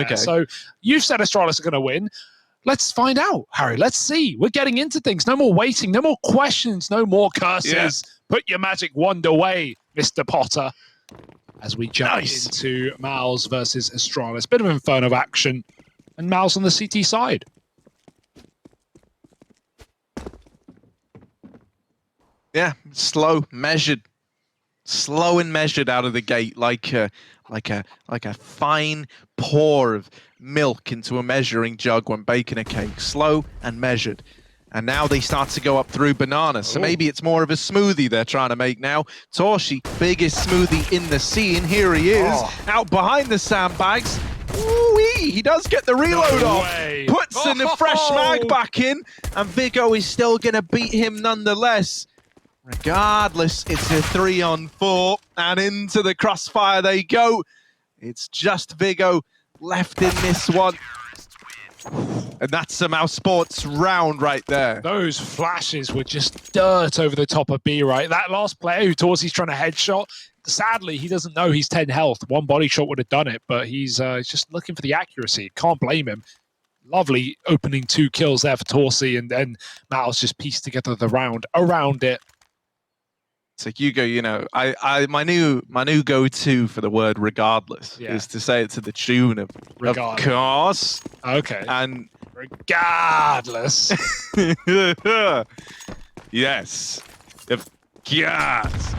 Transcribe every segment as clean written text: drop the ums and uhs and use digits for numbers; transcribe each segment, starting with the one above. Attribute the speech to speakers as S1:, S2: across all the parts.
S1: Okay.
S2: So you've said Astralis are going to win. Let's find out, Harry. Let's see. We're getting into things. No more waiting. No more questions. No more curses. Yeah. Put your magic wand away, Mr. Potter. As we jump into Mouz versus Astralis. Bit of Inferno action. And Mouz on the CT side.
S1: Yeah, slow, measured. Slow and measured out of the gate, like a fine pour of milk into a measuring jug when baking a cake. Slow and measured. And now they start to go up through Banana. So maybe it's more of a smoothie they're trying to make now. Torshi, biggest smoothie in the scene. Here he is, out behind the sandbags. Ooh-wee, he does get the reload off. Puts in the fresh mag back in. And Vigo is still going to beat him nonetheless. Regardless, it's a 3-on-4, and into the crossfire they go. It's just Vigo left in this one. And that's a Mouz Sports round right there.
S2: Those flashes were just dirt over the top of B, right? That last player who Torsi's trying to headshot, sadly, he doesn't know he's 10 health. One body shot would have done it, but he's just looking for the accuracy. Can't blame him. Lovely opening 2 kills there for Torsi, and then Mouz just pieced together the round around it.
S1: So Hugo, you know, my new go-to for the word regardless is to say it to the tune of course.
S2: Okay.
S1: And
S2: regardless.
S1: Yes. Of course.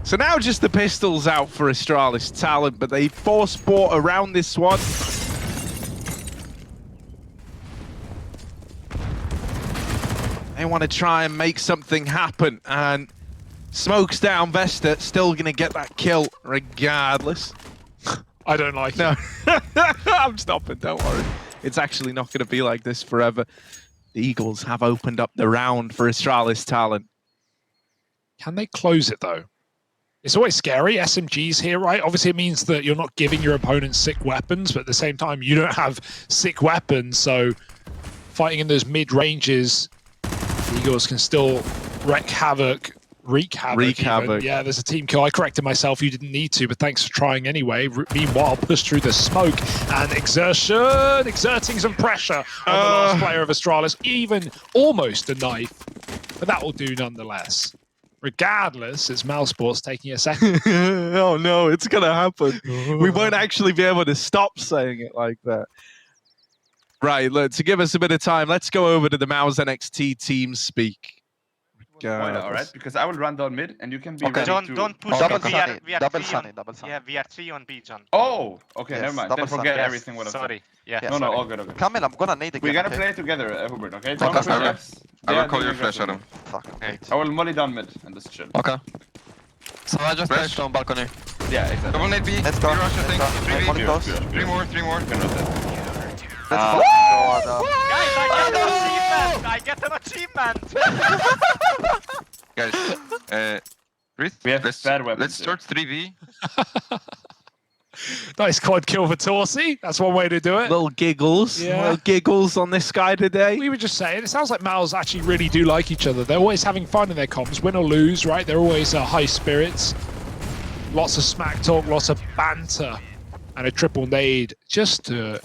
S1: So now just the pistols out for Astralis talent, but they force bought around this one. They want to try and make something happen, and smokes down Vesta, still going to get that kill regardless.
S2: I don't like
S1: it. I'm stopping, don't worry. It's actually not going to be like this forever. The Eagles have opened up the round for Astralis talent.
S2: Can they close it, though? It's always scary. SMGs here, right? Obviously, it means that you're not giving your opponent sick weapons, but at the same time, you don't have sick weapons, so fighting in those mid-ranges, the Eagles can still wreak havoc. Yeah, there's a team kill. I corrected myself. You didn't need to, but thanks for trying anyway. Meanwhile, push through the smoke and exerting some pressure on the last player of Astralis. Even almost a knife, but that will do nonetheless. Regardless, it's Mouz Sports taking a second.
S1: Oh no, it's going to happen. We won't actually be able to stop saying it like that. Right, look, to give us a bit of time, let's go over to the Mouz NXT team speak.
S3: All right, because I will run down mid and you can be ready
S4: John,
S3: to...
S4: don't push
S5: double
S4: me.
S5: Sunny,
S4: We are
S5: double
S4: three
S5: Sunny,
S4: on,
S5: double Sunny.
S4: Yeah, we are 3 on B, John.
S3: Oh, okay,
S5: Yes,
S3: never mind.
S5: double
S3: Then forget
S5: Sunny.
S3: everything what I said.
S4: Sorry. Yeah,
S3: No, no, all good, okay.
S5: Come in, I'm gonna need again.
S3: We're gonna
S5: okay?
S3: play together, Hubert, okay?
S5: Okay.
S3: Don't push left.
S6: I will call your flash, Adam.
S5: Fuck,
S4: Okay.
S3: I will molly down mid and just chill.
S6: Okay.
S7: So I just
S6: Flash.
S7: placed on balcony.
S3: Yeah, exactly.
S6: Double nade B.
S5: Let's go.
S6: B rush, I think.
S5: Let's go.
S6: 3
S5: Molly close.
S6: Three more.
S3: You can rotate.
S5: Let's go.
S4: Guys, I get an achievement!
S6: Guys, breathe.
S3: We have bad weapons.
S6: Let's start 3v.
S2: Nice quad kill for Torsi. That's one way to do it.
S1: Little giggles.
S2: Yeah.
S1: Little giggles on this guy today.
S2: We were just saying, it sounds like Mouz actually really do like each other. They're always having fun in their comms, win or lose, right? They're always high spirits. Lots of smack talk, lots of banter, and a triple nade just to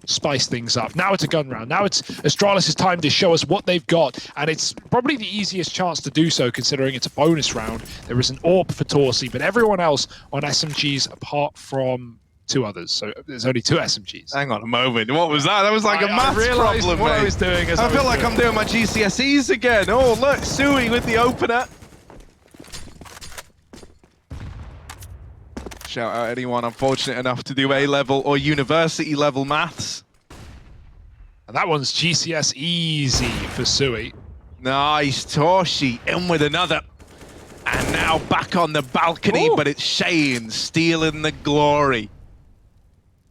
S2: spice things up. Now it's a gun round. Now it's Astralis' time to show us what they've got, and it's probably the easiest chance to do so considering it's a bonus round. There is an AWP for Torsi, but everyone else on SMGs apart from 2 others. So there's only 2 SMGs.
S1: Hang on a moment. What was that? That was like a maths problem,
S2: what
S1: mate.
S2: I was doing.
S1: I feel like I'm doing my GCSEs again. Oh, look, Sui with the opener. Shout out anyone unfortunate enough to do A-level or university-level maths.
S2: And that one's GCS easy for Sui.
S1: Nice, Torshi in with another. And now back on the balcony, but it's Shane stealing the glory.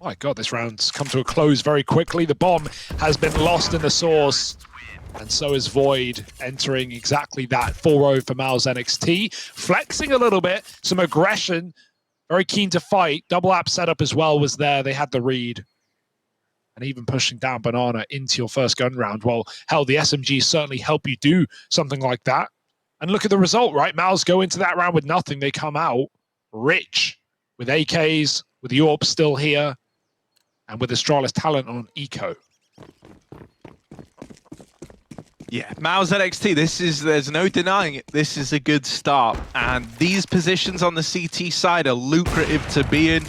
S2: My God, this round's come to a close very quickly. The bomb has been lost in the source. And so is Void entering exactly that 4-0 for Mouz NXT. Flexing a little bit, some aggression. Very keen to fight. Double app setup as well was there. They had the read. And even pushing down Banana into your first gun round. Well, hell, the SMGs certainly help you do something like that. And look at the result, right? Mouz go into that round with nothing. They come out rich with AKs, with the AWP still here. and with Astralis talent on eco.
S1: Yeah, Mouz NXT, there's no denying it. This is a good start. And these positions on the CT side are lucrative to be in.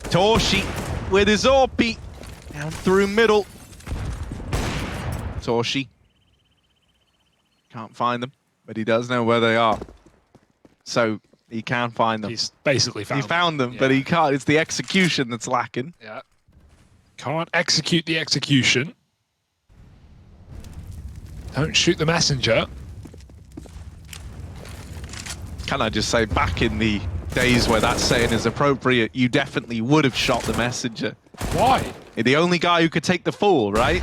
S1: Torshi with his Orpi down through middle. Torshi can't find them, but he does know where they are. So he can find them.
S2: He's basically found
S1: He found them,
S2: yeah.
S1: but he can't. It's the execution that's lacking.
S2: Yeah. Can't execute the execution. Don't shoot the messenger.
S1: Can I just say, back in the days where that saying is appropriate, you definitely would have shot the messenger.
S2: Why?
S1: You're the only guy who could take the fall, right?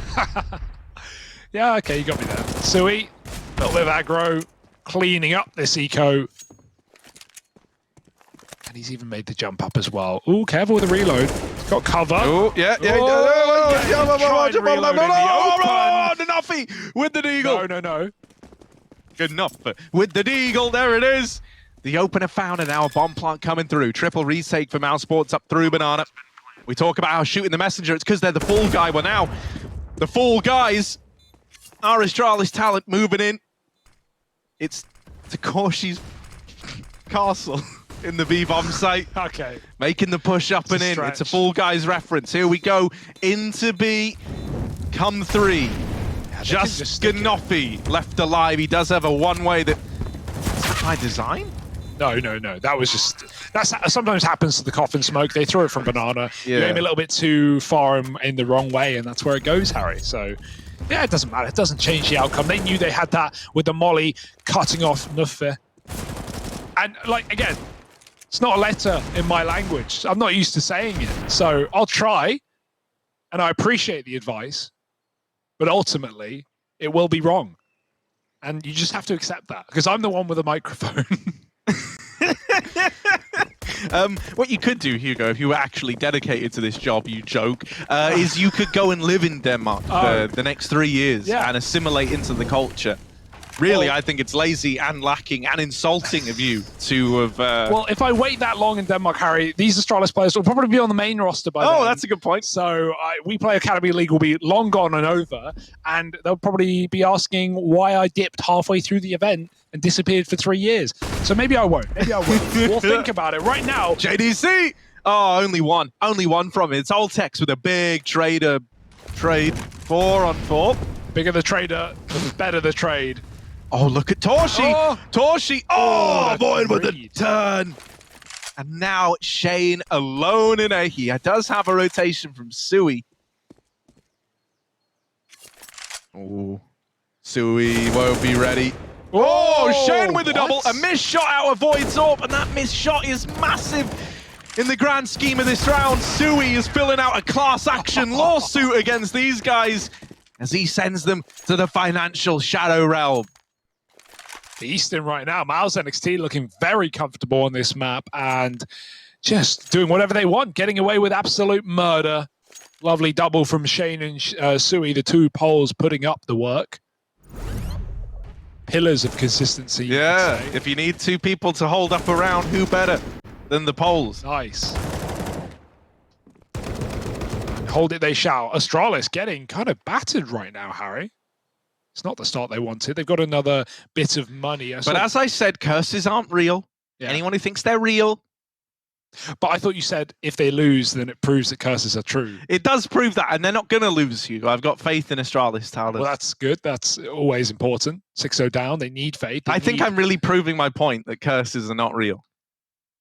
S2: Yeah, okay, you got me there. Sui, a little bit of aggro, cleaning up this eco. And he's even made the jump up as well. Ooh, careful with the reload. He's got cover.
S1: Oh, yeah. Nuffy with the deagle.
S2: No.
S1: Good enough. With the deagle, there it is. The opener found, and now a bomb plant coming through. Triple retake for Mouse Sports up through Banana. We talk about how shooting the messenger, it's because they're the fall guy. Well, now the fall guys are Astralis talent moving in. It's Takoshi's castle in the V-bomb site.
S2: Okay.
S1: Making the push up and in.
S2: Stretch.
S1: It's a Fall Guys reference. Here we go. Into B. Come 3.
S2: Yeah,
S1: Just Ganoffi left alive. He does have a one-way that... Is that by design?
S2: No. That was just... That sometimes happens to the coffin smoke. They throw it from Banana. You aim a little bit too far in the wrong way, and that's where it goes, Harry. So, yeah, it doesn't matter. It doesn't change the outcome. They knew they had that with the molly cutting off Nuffe. And, like, again... It's not a letter in my language. I'm not used to saying it. So I'll try, and I appreciate the advice, but ultimately, it will be wrong. And you just have to accept that, because I'm the one with a microphone.
S1: What you could do, Hugo, if you were actually dedicated to this job, you joke, is you could go and live in Denmark for the next 3 years and assimilate into the culture. Really, I think it's lazy and lacking and insulting of you to have...
S2: Well, if I wait that long in Denmark, Harry, these Astralis players will probably be on the main roster by then.
S1: Oh, that's a good point.
S2: So Weplay Academy League will be long gone and over, and they'll probably be asking why I dipped halfway through the event and disappeared for 3 years. So maybe I won't. Maybe I will. We'll think about it. Right now...
S1: JDC! Oh, only one. Only one from it. It's Oltex with a big trader trade. 4-on-4.
S2: Bigger the trader, the better the trade.
S1: Oh, look at Torshi!
S2: Oh.
S1: Torshi! Oh, Void with the
S2: read.
S1: turn! And now Shane alone in A. He does have a rotation from Sui. Oh, Sui won't be ready. Oh, Shane with the double! A missed shot out of Void's AWP, and that missed shot is massive in the grand scheme of this round. Sui is filling out a class action lawsuit against these guys as he sends them to the financial shadow realm.
S2: Eastern right now. Mouz NXT looking very comfortable on this map and just doing whatever they want, getting away with absolute murder. Lovely double from Shane and Sui, the two poles putting up the work. Pillars of consistency.
S1: Yeah, if you need two people to hold up around, who better than the poles?
S2: Nice. Hold it, they shall. Astralis getting kind of battered right now, Harry. It's not the start they wanted. They've got another bit of money.
S1: But as I said, curses aren't real.
S2: Yeah.
S1: Anyone who thinks they're real.
S2: But I thought you said if they lose, then it proves that curses are true.
S1: It does prove that, and they're not going to lose, Hugo. I've got faith in Astralis talent.
S2: Well, that's good. That's always important. 6-0 down. They need faith.
S1: I think I'm really proving my point that curses are not real.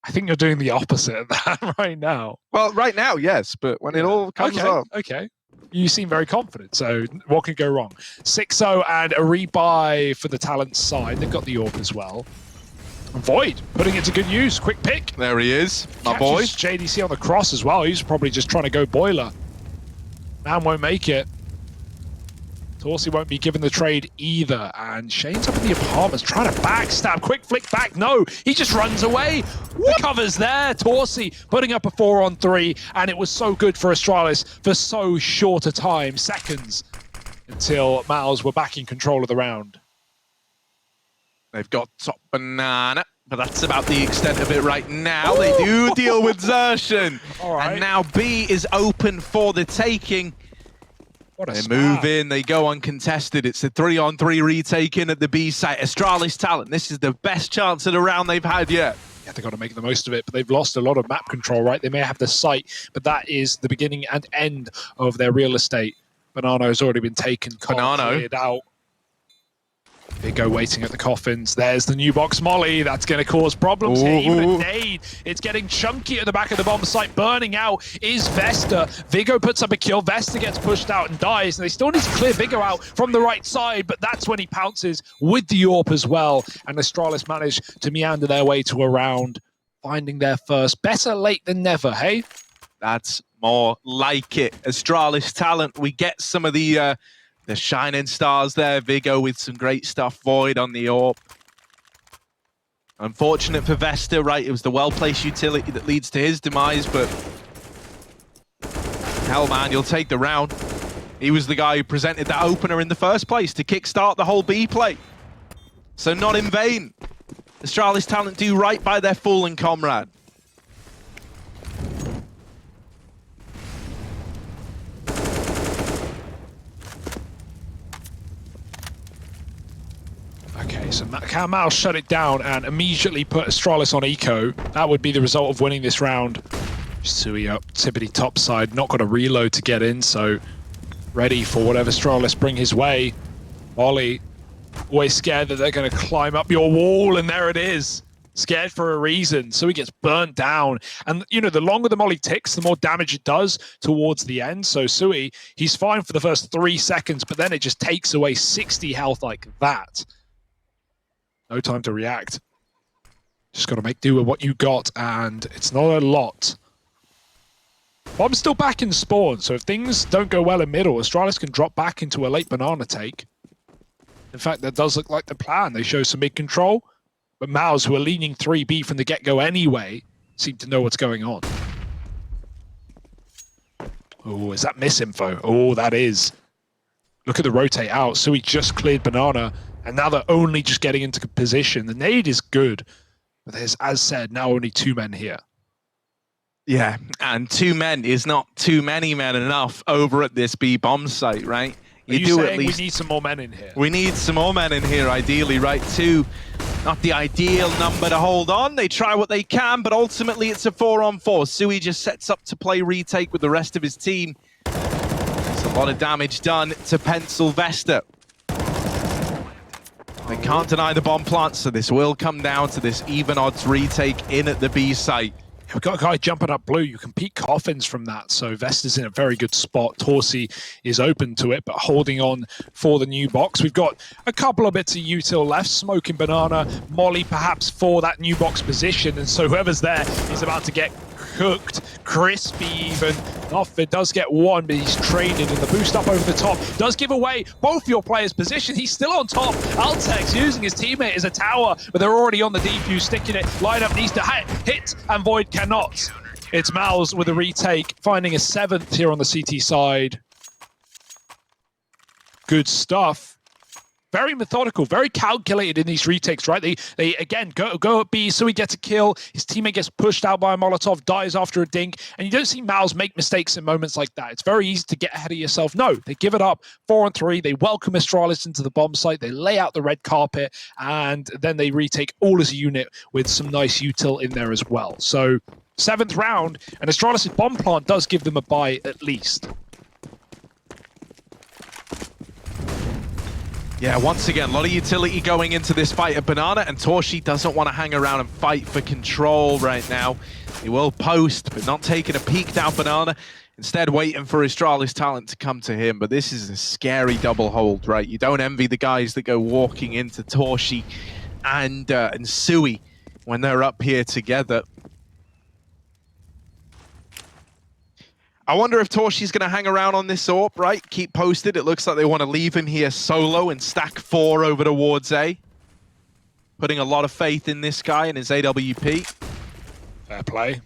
S2: I think you're doing the opposite of that right now.
S1: Well, right now, yes, but when it all comes up.
S2: Okay. You seem very confident, so what could go wrong? 6-0 and a rebuy for the talent side. They've got the AWP as well. Void putting it to good use. Quick pick.
S1: There he is, my
S2: Catches
S1: boy.
S2: JDC on the cross as well. He's probably just trying to go boiler. Man won't make it. Torsi won't be given the trade either. And Shane's up in the apartments trying to backstab. Quick flick back. No, he just runs away. The cover's there. Torsi putting up a 4-on-3. And it was so good for Astralis for so short a time. Seconds until Mouz were back in control of the round.
S1: They've got top banana. But that's about the extent of it right now. Ooh! They do deal with Xerxen.
S2: Right.
S1: And now B is open for the taking.
S2: What a
S1: They
S2: spam.
S1: move in, they go uncontested. It's a 3-on-3 retake in at the B site. Astralis talent, this is the best chance of the round they've had yet.
S2: Yeah, they've got to make the most of it, but they've lost a lot of map control, right? They may have the site, but that is the beginning and end of their real estate. Banana has already been taken, cleared out. They go waiting at the coffins. There's the new box molly. That's going to cause problems here. Even a nade. It's getting chunky at the back of the bomb site. Burning out is Vesta. Vigo puts up a kill. Vesta gets pushed out and dies. And they still need to clear Vigo out from the right side, but that's when he pounces with the AWP as well. And Astralis managed to meander their way to a round, finding their first. Better late than never, hey?
S1: That's more like it. Astralis talent. We get some of the shining stars there. Vigo with some great stuff. Void on the AWP. Unfortunate for Vesta, right? It was the well-placed utility that leads to his demise, but hell, man, you'll take the round. He was the guy who presented that opener in the first place to kickstart the whole B play. So not in vain. Astralis talent do right by their fallen comrade.
S2: Okay, so Mouz shut it down and immediately put Astralis on eco. That would be the result of winning this round. Sui up, Tippity top side, not got a reload to get in, so ready for whatever Astralis bring his way. Molly, always scared that they're going to climb up your wall, and there it is. Scared for a reason, so he gets burnt down. And, you know, the longer the molly ticks, the more damage it does towards the end. So Sui, he's fine for the first 3 seconds, but then it just takes away 60 health like that. No time to react. Just got to make do with what you got, and it's not a lot. Bomb's still back in spawn, so if things don't go well in middle, Astralis can drop back into a late banana take. In fact, that does look like the plan. They show some mid-control, but Mouz, who are leaning 3B from the get-go anyway, seem to know what's going on. Oh, is that misinfo? Oh, that is. Look at the rotate out. Sui just cleared banana, and now they're only just getting into position. The nade is good, but there's, as said, now only 2 men here.
S1: Yeah, and 2 men is not too many men enough over at this B bomb site, right?
S2: You do at least. We need some more men in here.
S1: We need some more men in here, ideally, right? 2, not the ideal number to hold on. They try what they can, but ultimately it's a 4-on-4. Sui just sets up to play retake with the rest of his team. There's a lot of damage done to pencil Vesta. They can't deny the bomb plant, so this will come down to this even odds retake in at the B site.
S2: We've got a guy jumping up blue. You can peek coffins from that, so Vesta's in a very good spot. Torsi is open to it, but holding on for the new box. We've got a couple of bits of util left. Smoking banana, molly perhaps for that new box position, and so whoever's there is about to get cooked, crispy even. Off it does get one, but he's traded, and the boost up over the top does give away both your players' position. He's still on top. Altex using his teammate as a tower, but they're already on the defuse, sticking it. Lineup needs to hit, and Void cannot. It's Mouz with a retake, finding a 7th here on the CT side. Good stuff. Very methodical, very calculated in these retakes, right? They again go at B, so he gets a kill. His teammate gets pushed out by a Molotov, dies after a dink, and you don't see Mouz make mistakes in moments like that. It's very easy to get ahead of yourself. No, they give it up 4-on-3. They welcome Astralis into the bomb site. They lay out the red carpet, and then they retake all as a unit with some nice util in there as well. So 7th round, and Astralis' bomb plant does give them a bye at least.
S1: Yeah, once again, a lot of utility going into this fight at Banana, and Torshi doesn't want to hang around and fight for control right now. He will post, but not taking a peek down Banana. Instead, waiting for Astralis talent to come to him. But this is a scary double hold, right? You don't envy the guys that go walking into Torshi and Sui when they're up here together. I wonder if Torshi's going to hang around on this AWP, right? Keep posted. It looks like they want to leave him here solo and stack 4 over towards A. Putting a lot of faith in this guy and his AWP.
S2: Fair play.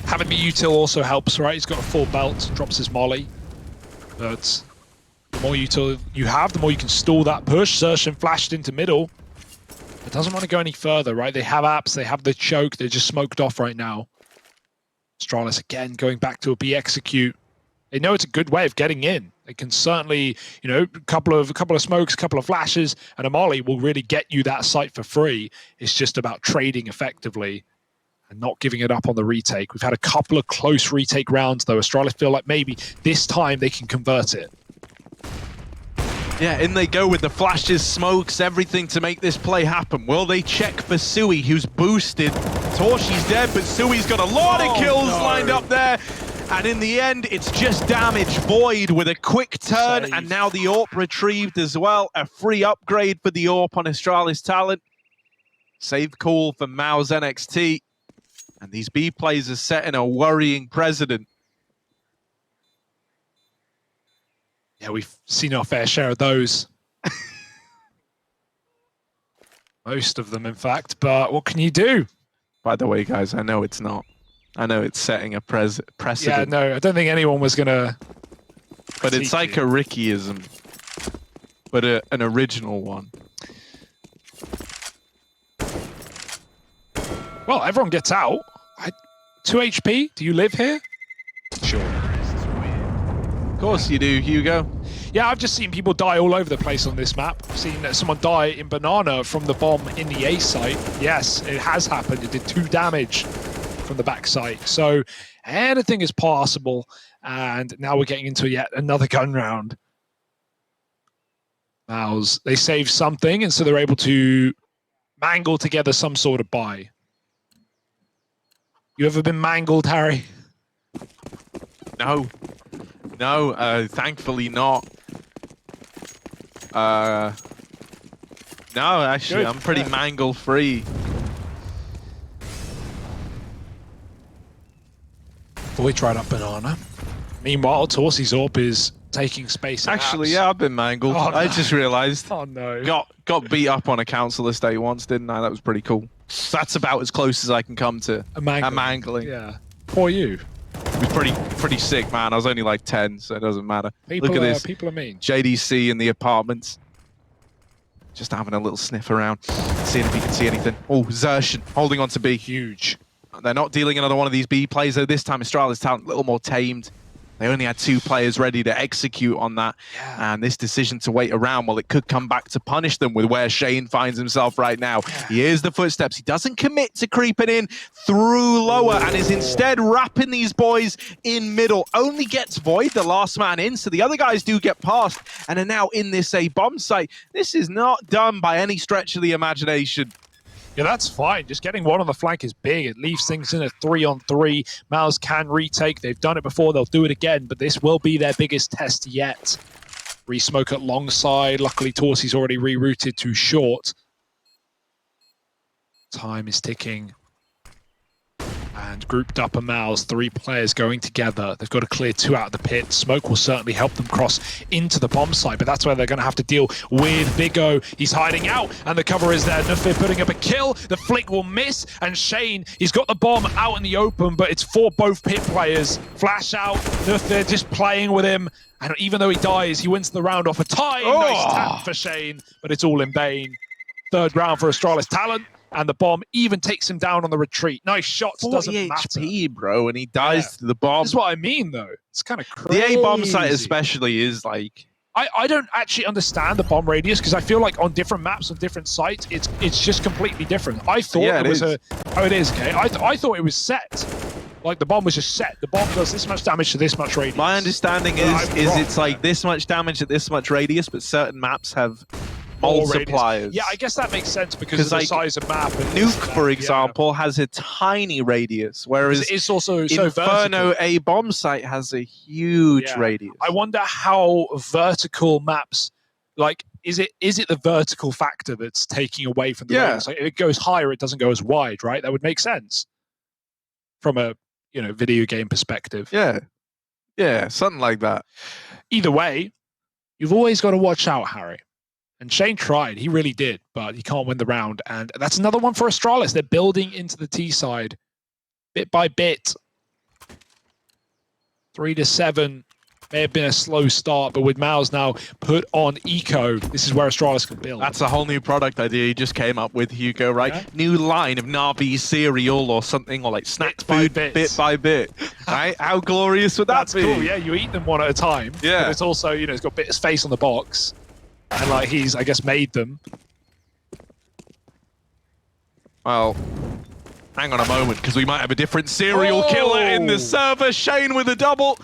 S2: Having the util also helps, right? He's got a full belt, drops his molly. But the more util you have, the more you can stall that push. Xerxen flashed into middle. It doesn't want to go any further, right? They have apps, they have the choke, they're just smoked off right now. Astralis again going back to a B execute. They know it's a good way of getting in. They can certainly, you know, a couple of smokes, a couple of flashes, and a molly will really get you that site for free. It's just about trading effectively and not giving it up on the retake. We've had a couple of close retake rounds, though. Astralis feel like maybe this time they can convert it.
S1: Yeah, in they go with the flashes, smokes, everything to make this play happen. Will they check for Sui, who's boosted? Torshi's dead, but Sui's got a lot of kills lined up there. And in the end, it's just damage. Void with a quick turn,
S2: Save.
S1: and now the AWP retrieved as well. A free upgrade for the AWP on Astralis Talent. Save call for Mouz NXT. And these B plays are setting a worrying precedent.
S2: Yeah, we've seen our fair share of those. Most of them, in fact, but what can you do?
S1: By the way, guys, I know it's not. I know it's setting a precedent.
S2: Yeah, no, I don't think anyone was going to...
S1: But it's like a Rickyism, but an original one.
S2: Well, everyone gets out. 2 HP? Do you live here? Sure.
S1: Of course you do, Hugo.
S2: Yeah, I've just seen people die all over the place on this map. I've seen someone die in Banana from the bomb in the A site. Yes, it has happened. It did 2 damage from the back site. So anything is possible. And now we're getting into yet another gun round. Mouz, they save something, and so they're able to mangle together some sort of buy. You ever been mangled, Harry?
S1: No. No, thankfully not. No, actually,
S2: Good.
S1: I'm pretty mangle-free.
S2: Void right up Banana. Meanwhile, Torsi's AWP is taking space.
S1: Actually, yeah, I've been mangled.
S2: Oh,
S1: I
S2: no.
S1: just realized.
S2: Oh, no.
S1: Got beat up on a council estate once, didn't I? That was pretty cool. That's about as close as I can come to
S2: A
S1: mangling.
S2: Yeah. Poor you.
S1: It was pretty sick, man. I was only like 10, so it doesn't matter.
S2: People,
S1: Look at this.
S2: people are mean.
S1: JDC in the apartments. Just having a little sniff around, seeing if he can see anything. Oh, Xertion holding on to B.
S2: Huge.
S1: They're not dealing another one of these B plays, though. This time, Astralis Talent a little more tamed. They only had 2 players ready to execute on that.
S2: Yeah.
S1: And this decision to wait around, well, it could come back to punish them with where Shane finds himself right now. He hears the footsteps. He doesn't commit to creeping in through lower and is instead wrapping these boys in middle. Only gets Void, the last man in, so the other guys do get past and are now in this A bomb site. This is not done by any stretch of the imagination.
S2: Yeah, that's fine. Just getting one on the flank is big. It leaves things in a 3-on-3. Mouz can retake. They've done it before. They'll do it again, but this will be their biggest test yet. Resmoke at long side. Luckily, Torsi's already rerouted to short. Time is ticking. And grouped up a Mouz, 3 players going together. They've got to clear 2 out of the pit. Smoke will certainly help them cross into the bomb site, but that's where they're going to have to deal with Vigo. He's hiding out, and the cover is there. Nufir putting up a kill. The flick will miss, and Shane, he's got the bomb out in the open, but it's for both pit players. Flash out, Nufir just playing with him, and even though he dies, he wins the round off a tie.
S1: Oh.
S2: Nice tap for Shane, but it's all in vain. 3rd round for Astralis Talent. And the bomb even takes him down on the retreat. Nice shots,
S1: 40
S2: doesn't matter.
S1: HP, bro, and he dies to the bomb.
S2: This is what I mean, though. It's kind of crazy.
S1: The A bomb site especially is like...
S2: I don't actually understand the bomb radius because I feel like on different maps on different sites, it's just completely different. I thought
S1: Yeah,
S2: it was
S1: is.
S2: Oh, it is, okay. I thought it was set. Like the bomb was just set. The bomb does this much damage to this much radius.
S1: My understanding is it's like this much damage at this much radius, but certain maps have multipliers.
S2: Yeah, I guess that makes sense because of the
S1: like,
S2: size of map. And
S1: Nuke, for example, has a tiny radius, whereas
S2: it's also so
S1: Inferno
S2: vertical.
S1: A bomb site has a huge radius.
S2: I wonder how vertical maps, like, is it the vertical factor that's taking away from the radius? Like, if it goes higher, it doesn't go as wide, right? That would make sense from a video game perspective.
S1: Yeah, something like that.
S2: Either way, you've always got to watch out, Harry. And Shane tried, he really did, but he can't win the round. And that's another one for Astralis. They're building into the T side, bit by bit. 3-7. May have been a slow start, but with Mouz now put on eco, this is where Astralis can build.
S1: That's a whole new product idea you just came up with, Hugo, right?
S2: Yeah.
S1: New line of Navi cereal or something, or like snack
S2: Bit by
S1: food
S2: bit.
S1: bit by bit. Right? How glorious would that
S2: That's
S1: be?
S2: cool. Yeah, you eat them one at a time.
S1: Yeah.
S2: But it's also, you know, it's got Bitter's face on the box, and like he's, I guess, made them.
S1: Well, hang on a moment, because we might have a different serial killer in the server. Shane with a double.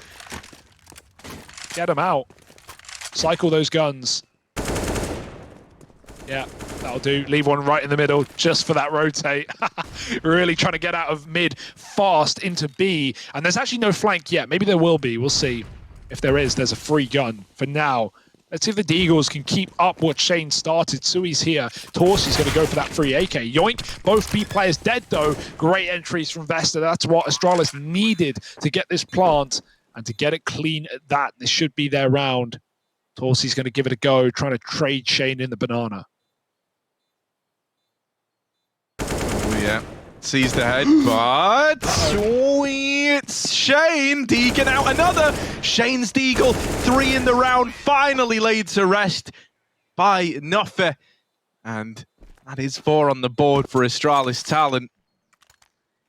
S2: Get him out. Cycle those guns. Yeah, that'll do. Leave one right in the middle just for that rotate. Really trying to get out of mid fast into B. And there's actually no flank yet. Maybe there will be. We'll see. If there is, there's a free gun for now. Let's see if the Deagles can keep up what Shane started. Sui's here. Torsi's going to go for that free AK. Yoink. Both B players dead, though. Great entries from Vesta. That's what Astralis needed to get this plant and to get it clean at that. This should be their round. Torsi's going to give it a go, trying to trade Shane in the banana.
S1: Oh, yeah. Sees the head, but it's Shane deeking out another. Shane's Deagle, 3 in the round, finally laid to rest by Noffe. And that is 4 on the board for Astralis Talent.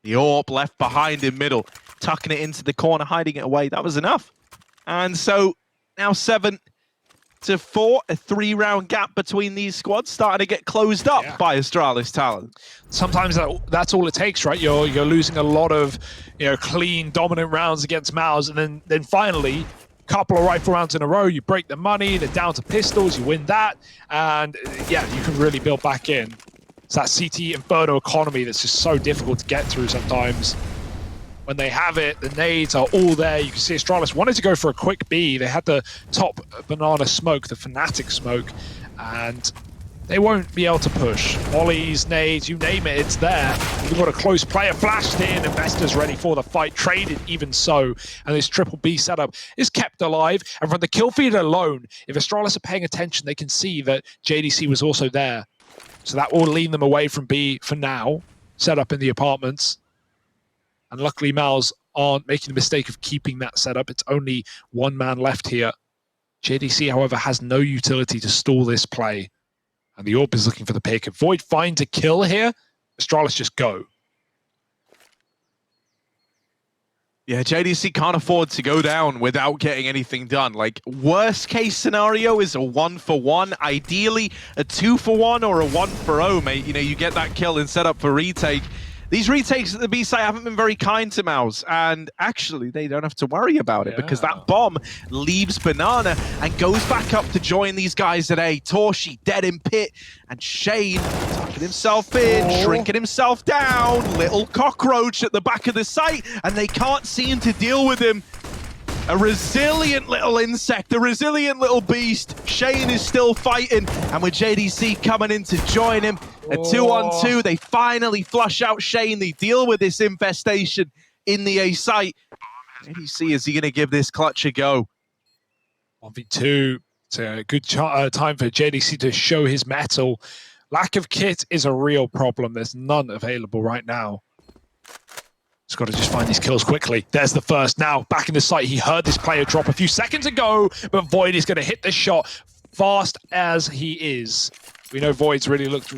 S1: The AWP left behind in middle, tucking it into the corner, hiding it away. That was enough. And so now 7-4, a 3-round gap between these squads starting to get closed up by Astralis Talent.
S2: Sometimes that's all it takes, right? You're losing a lot of, you know, clean, dominant rounds against Mouz, and then finally, a couple of rifle rounds in a row, you break the money, they're down to pistols, you win that, and yeah, you can really build back in. It's that CT Inferno economy that's just so difficult to get through sometimes. When they have it, the nades are all there. You can see Astralis wanted to go for a quick B. They had the top banana smoke, the Fnatic smoke, and they won't be able to push. Mollies, nades, you name it, it's there. We've got a close player flashed in, Investors ready for the fight, traded even so, and this triple B setup is kept alive. And from the kill feed alone, if Astralis are paying attention, they can see that JDC was also there. So that will lean them away from B for now, set up in the apartments. And luckily, Mouz aren't making the mistake of keeping that setup. It's only one man left here. JDC, however, has no utility to stall this play. And the AWP is looking for the pick. If Void finds a kill here, Astralis just go.
S1: Yeah, JDC can't afford to go down without getting anything done. Like, worst case scenario is a 1-for-1. Ideally, a 2-for-1 or a 1-for-0, mate. You know, you get that kill and set up for retake. These retakes at the B site haven't been very kind to Mouz, and actually they don't have to worry about it because that bomb leaves Banana and goes back up to join these guys at A. Torshi dead in pit, and Shane tucking himself in, shrinking himself down, little cockroach at the back of the site, and they can't seem to deal with him. A resilient little insect, a resilient little beast. Shane is still fighting, and with JDC coming in to join him, a 2-on-2, they finally flush out Shane. They deal with this infestation in the A site. JDC, is he going to give this clutch a go?
S2: 1v2, it's a good time for JDC to show his mettle. Lack of kit is a real problem. There's none available right now. He's got to just find these kills quickly. There's the first. Now, back in the site, he heard this player drop a few seconds ago, but Void is going to hit the shot fast as he is. We know Void's really looked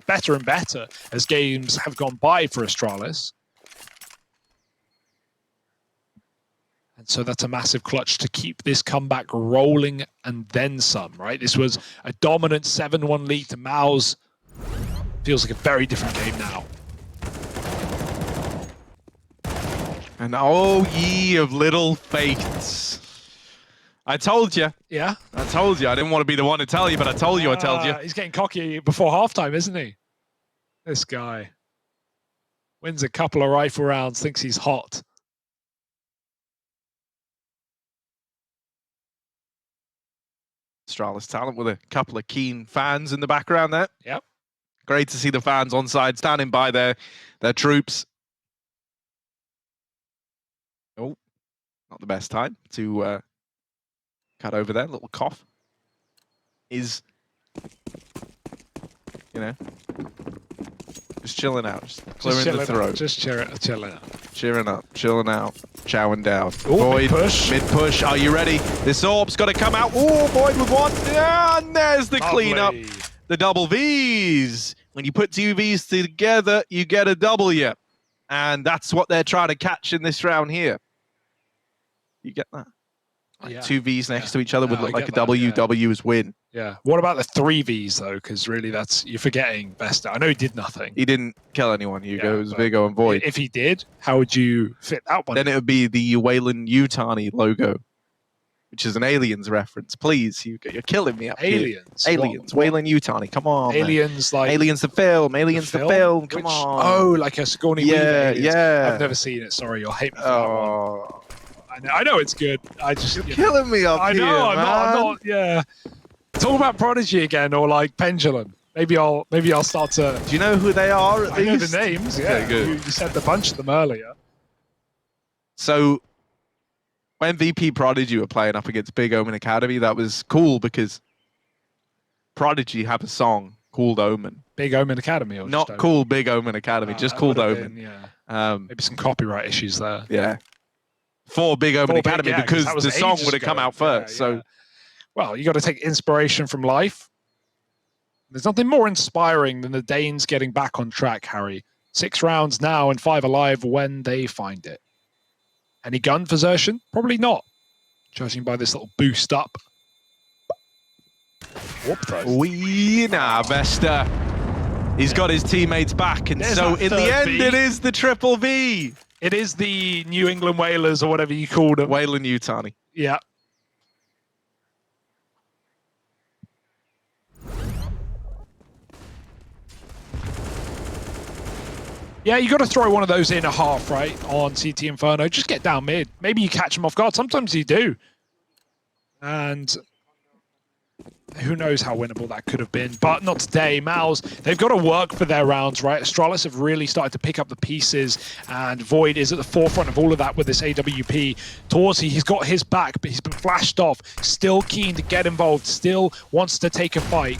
S2: better and better as games have gone by for Astralis. And so that's a massive clutch to keep this comeback rolling and then some, right? This was a dominant 7-1 lead to Mouz. Feels like a very different game now.
S1: And oh, ye of little faiths. I told you.
S2: Yeah?
S1: I told you. I didn't want to be the one to tell you, but I told you I told you.
S2: He's getting cocky before halftime, isn't he? This guy. Wins a couple of rifle rounds, thinks he's hot.
S1: Astralis Talent with a couple of keen fans in the background there.
S2: Yep.
S1: Great to see the fans on side, standing by their troops. Oh, not the best time to cut over there. Little cough is, you know, Just chilling out. Just clearing the throat.
S2: Just chilling out.
S1: Cheering up. Chilling out. Chowing down.
S2: Ooh,
S1: Void.
S2: mid-push.
S1: Mid-push. Are you ready? This orb's got to come out. Oh, Void with one. Yeah, and there's the cleanup.
S2: Lovely.
S1: The double Vs. When you put two Vs together, you get a W. And that's what they're trying to catch in this round here. You get that? Like
S2: Yeah.
S1: two Vs next to each other would
S2: Yeah,
S1: look
S2: I
S1: like a
S2: get that,
S1: W.
S2: yeah.
S1: W's win.
S2: Yeah. What about the 3 Vs though? Because really, you're forgetting Vesta. I know he did nothing.
S1: He didn't kill anyone. Hugo.
S2: Yeah,
S1: It was
S2: but
S1: Vigo and Void.
S2: If he did, how would you fit that one?
S1: Then it would be the Wayland Yutani logo, which is an Aliens reference. Please, Hugo, you're killing me up here.
S2: Aliens.
S1: Aliens.
S2: What?
S1: Wayland Yutani. Come on, man.
S2: Aliens like
S1: Aliens the film. Aliens the film. Come
S2: Which-
S1: on.
S2: Oh, like a Sigourney Weaver.
S1: Yeah,
S2: Aliens.
S1: yeah.
S2: I've never seen it. Sorry, you'll hate me for that one.
S1: Oh,
S2: I know it's good. I just
S1: you're
S2: you know,
S1: killing me up
S2: I
S1: here,
S2: know. I'm
S1: man.
S2: not. Yeah. Talk about Prodigy again, or like Pendulum. Maybe I'll start to.
S1: Do you know who they are? At
S2: I know
S1: least?
S2: the names.
S1: Okay,
S2: Yeah,
S1: good.
S2: You said the bunch of them earlier.
S1: So when VP Prodigy were playing up against Big Omen Academy, that was cool because Prodigy have a song called Omen.
S2: Big Omen Academy, or
S1: Not
S2: just
S1: called Big Omen Academy, just
S2: that
S1: called
S2: would've
S1: Omen.
S2: been, yeah. Maybe some copyright issues there.
S1: Yeah. For Big Omen
S2: For Big-
S1: Academy
S2: yeah,
S1: because
S2: that was
S1: the song
S2: ages
S1: would have come
S2: ago.
S1: out first.
S2: Yeah,
S1: So
S2: yeah. Well, you got to take inspiration from life. There's nothing more inspiring than the Danes getting back on track, Harry. 6 rounds now and 5 alive when they find it. Any gun for Xerxen? Probably not, judging by this little boost up. Whoop, though.
S1: Vesta. He's got his teammates back, and
S2: There's
S1: so
S2: that
S1: in the
S2: third
S1: end,
S2: V.
S1: it is the triple V.
S2: It is the New England Whalers, or whatever you called them.
S1: Wayland Yutani.
S2: Yeah. Yeah, you got to throw one of those in a half, right, on CT Inferno. Just get down mid. Maybe you catch them off guard. Sometimes you do. And who knows how winnable that could have been, but not today. Mouz, they've got to work for their rounds, right? Astralis have really started to pick up the pieces, and Void is at the forefront of all of that with this AWP. Torsi, he's got his back, but he's been flashed off. Still keen to get involved, still wants to take a fight.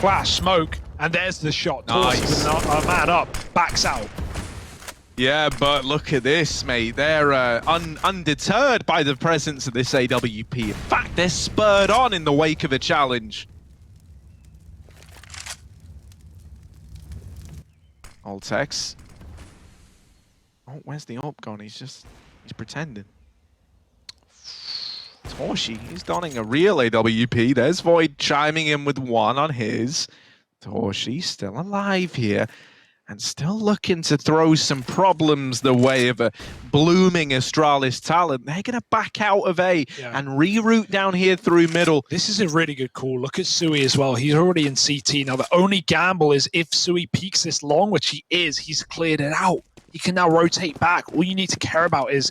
S2: Flash, smoke, and there's the shot. Torsi
S1: Nice.
S2: with a man up, backs out.
S1: Yeah, but look at this, mate. They're undeterred by the presence of this AWP. In fact, they're spurred on in the wake of a challenge. Altex. Oh, where's the AWP gone? He's pretending. Torshi, he's donning a real AWP. There's Void chiming in with one on his. Torshi still alive here. And still looking to throw some problems the way of a blooming Astralis talent. They're going to back out of A and reroute down here through middle.
S2: This is a really good call. Look at Sui as well. He's already in CT. Now, the only gamble is if Sui peaks this long, which he is, he's cleared it out. He can now rotate back. All you need to care about is,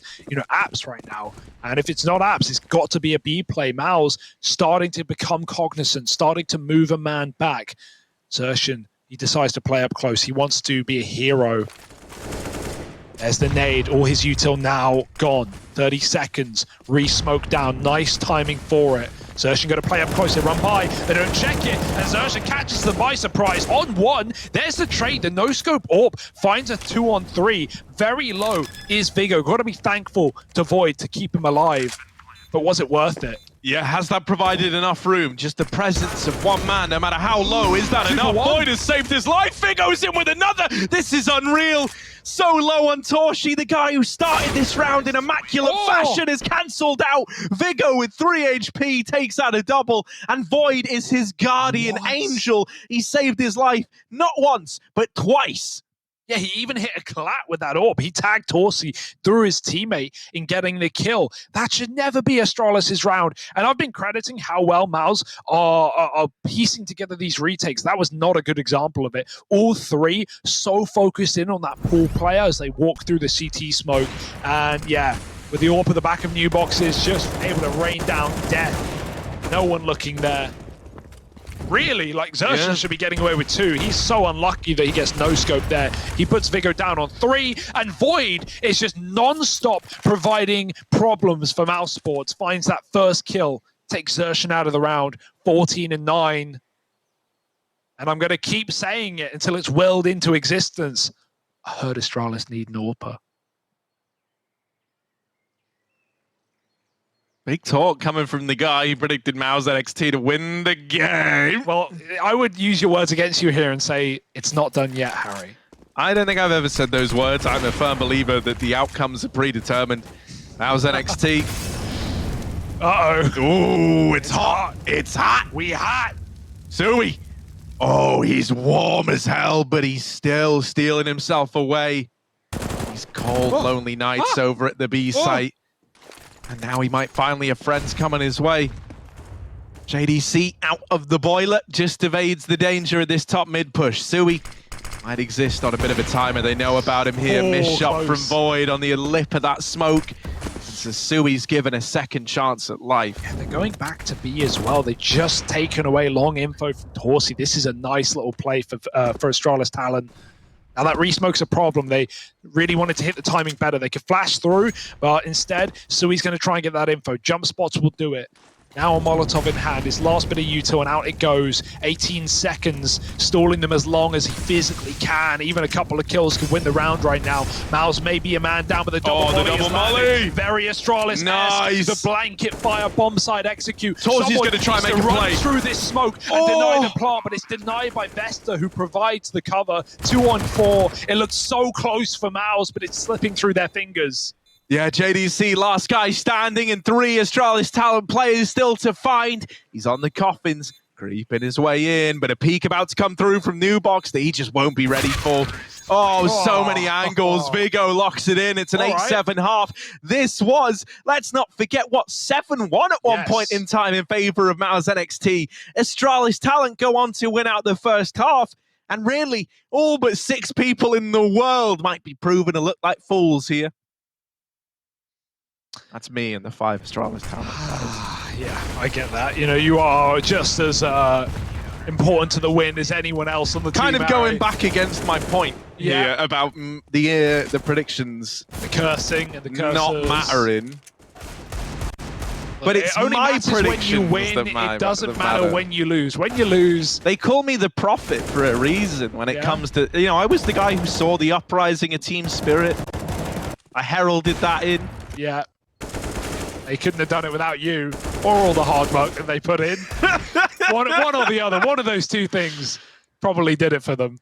S2: apps right now. And if it's not apps, it's got to be a B play. Mouz starting to become cognizant, starting to move a man back. Xerxen, he decides to play up close. He wants to be a hero. There's the nade. All his util now gone. 30 seconds. Re-smoke down. Nice timing for it. Xerxen going to play up close. They run by. They don't check it. And Xerxen catches them by surprise. On one. There's the trade. The no-scope AWP finds a 2-on-3. Very low is Vigo. Got to be thankful to Void to keep him alive. But was it worth it?
S1: Yeah, has that provided enough room? Just the presence of one man, no matter how low, is that enough? Void has saved his life. Vigo's in with another. This is unreal. So low on Torshi, the guy who started this round in immaculate fashion, is cancelled out. Vigo with 3 HP takes out a double, and Void is his guardian angel. He saved his life not once, but twice.
S2: Yeah, he even hit a collat with that AWP. He tagged Torsi through his teammate in getting the kill. That should never be Astralis' round. And I've been crediting how well Mouz are piecing together these retakes. That was not a good example of it. All three so focused in on that pool player as they walk through the CT smoke. And yeah, with the AWP at the back of new boxes, just able to rain down death. No one looking there. Really, like Xerxen should be getting away with 2. He's so unlucky that he gets no scope there. He puts Vigo down on 3, and Void is just non-stop providing problems for Mouse Sports. Finds that first kill, takes Xerxen out of the round, 14-9. And I'm going to keep saying it until it's willed into existence. I heard Astralis need Norpa.
S1: Big talk coming from the guy who predicted Mouz NXT to win the game.
S2: Well, I would use your words against you here and say it's not done yet, Harry.
S1: I don't think I've ever said those words. I'm a firm believer that the outcomes are predetermined. Mouz NXT.
S2: Uh-oh.
S1: Ooh, it's hot. It's hot.
S2: We hot.
S1: Sui. Oh, he's warm as hell, but he's still stealing himself away. These cold, lonely nights over at the B site. And now he might finally have friends coming his way. JDC out of the boiler, just evades the danger of this top mid push. Sui might exist on a bit of a timer. They know about him here. Missed shot from Void on the lip of that smoke. So Sui's given a second chance at life.
S2: Yeah, they're going back to B as well. They just taken away long info from Horsey. This is a nice little play for Astralis Talon. Now that re-smoke's a problem. They really wanted to hit the timing better. They could flash through, but instead, Sui's going to try and get that info. Jump spots will do it. Now a Molotov in hand, his last bit of util, and out it goes. 18 seconds, stalling them as long as he physically can. Even a couple of kills could win the round right now. Mouz may be a man down, but the double molly. Very Astralis.
S1: Nice.
S2: The blanket fire bomb side execute.
S1: Torzy's going to try and make a play.
S2: Through this smoke and deny the plant, but it's denied by Vesta, who provides the cover. 2 on 4. It looks so close for Mouz, but it's slipping through their fingers.
S1: Yeah, JDC, last guy standing, and 3 Astralis Talent players still to find. He's on the coffins, creeping his way in, but a peek about to come through from Nubox that he just won't be ready for. Oh, so many angles. Vigo locks it in. It's an 8-7 half. This was, let's not forget, what, 7-1 at one point in time in favor of Mouz NXT. Astralis Talent go on to win out the first half. And really, all but 6 people in the world might be proven to look like fools here. That's me and the 5 Astralis Talent.
S2: Yeah, I get that. You know, you are just as important to the win as anyone else on the team.
S1: Kind of going back against my point here about the predictions.
S2: The cursing and the cursors.
S1: Not mattering. But it's
S2: only
S1: my
S2: matters when you win. It doesn't matter when you lose. When you lose,
S1: they call me the prophet for a reason. When it comes to, you know, I was the guy who saw the uprising of Team Spirit. I heralded that in.
S2: Yeah. They couldn't have done it without you, or all the hard work that they put in. one or the other. One of those two things probably did it for them.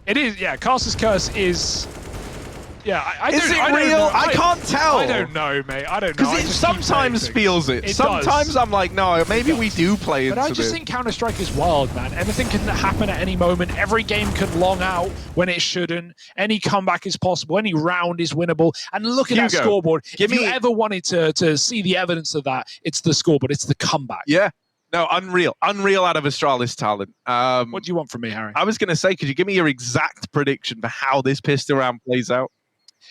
S2: It is, yeah. Caster's Curse is, yeah.
S1: Is it real? I can't tell.
S2: I don't know, mate. I don't know.
S1: Because it sometimes feels it. Sometimes I'm like, no, maybe we do play into
S2: But I just think Counter-Strike is wild, man. Anything can happen at any moment. Every game can long out when it shouldn't. Any comeback is possible. Any round is winnable. And look at that scoreboard. If you ever wanted to see the evidence of that, it's the scoreboard. It's the comeback.
S1: Yeah. No, unreal. Unreal out of Astralis Talent.
S2: What do you want from me, Harry?
S1: I was going to say, could you give me your exact prediction for how this pistol round plays out?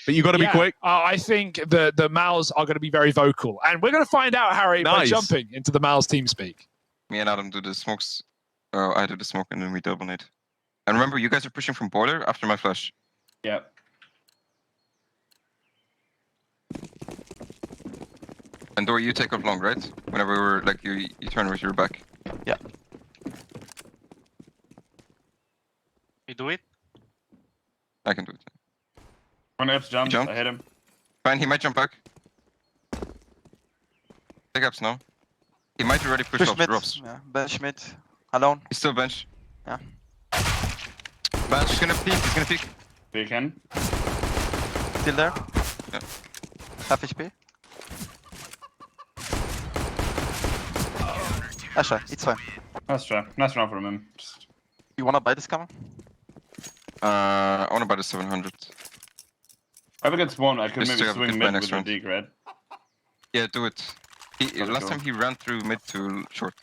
S1: But you got to be quick.
S2: I think the Mouz are going to be very vocal. And we're going to find out, Harry, by jumping into the Mouz team speak.
S6: Me and Adam do the smokes. I do the smoke and then we double nade. And remember, you guys are pushing from boiler after my flash.
S3: Yeah.
S6: And Dory, you take off long, right? Whenever we're like you turn with your back.
S5: Yeah.
S4: You do it?
S6: I can do it.
S3: One F's jump. I hit him.
S6: Fine, he might jump back. Take ups now. He might already push off drops.
S5: Yeah, bench mid. Alone.
S6: He's still bench.
S5: Yeah.
S6: Bench, he's gonna peek,
S3: Peek in.
S5: Still there.
S6: Yeah.
S5: Half HP. Asha, it's fine.
S3: Nice try. Nice run from him.
S5: You wanna buy this cover?
S6: I wanna buy the 700.
S3: If I get spawned, I could
S6: Just
S3: maybe
S6: to
S3: swing
S6: get
S3: mid
S6: my
S3: with
S6: next
S3: the
S6: round.
S3: dig, right?
S6: Yeah, do it. Last time he ran through mid to short.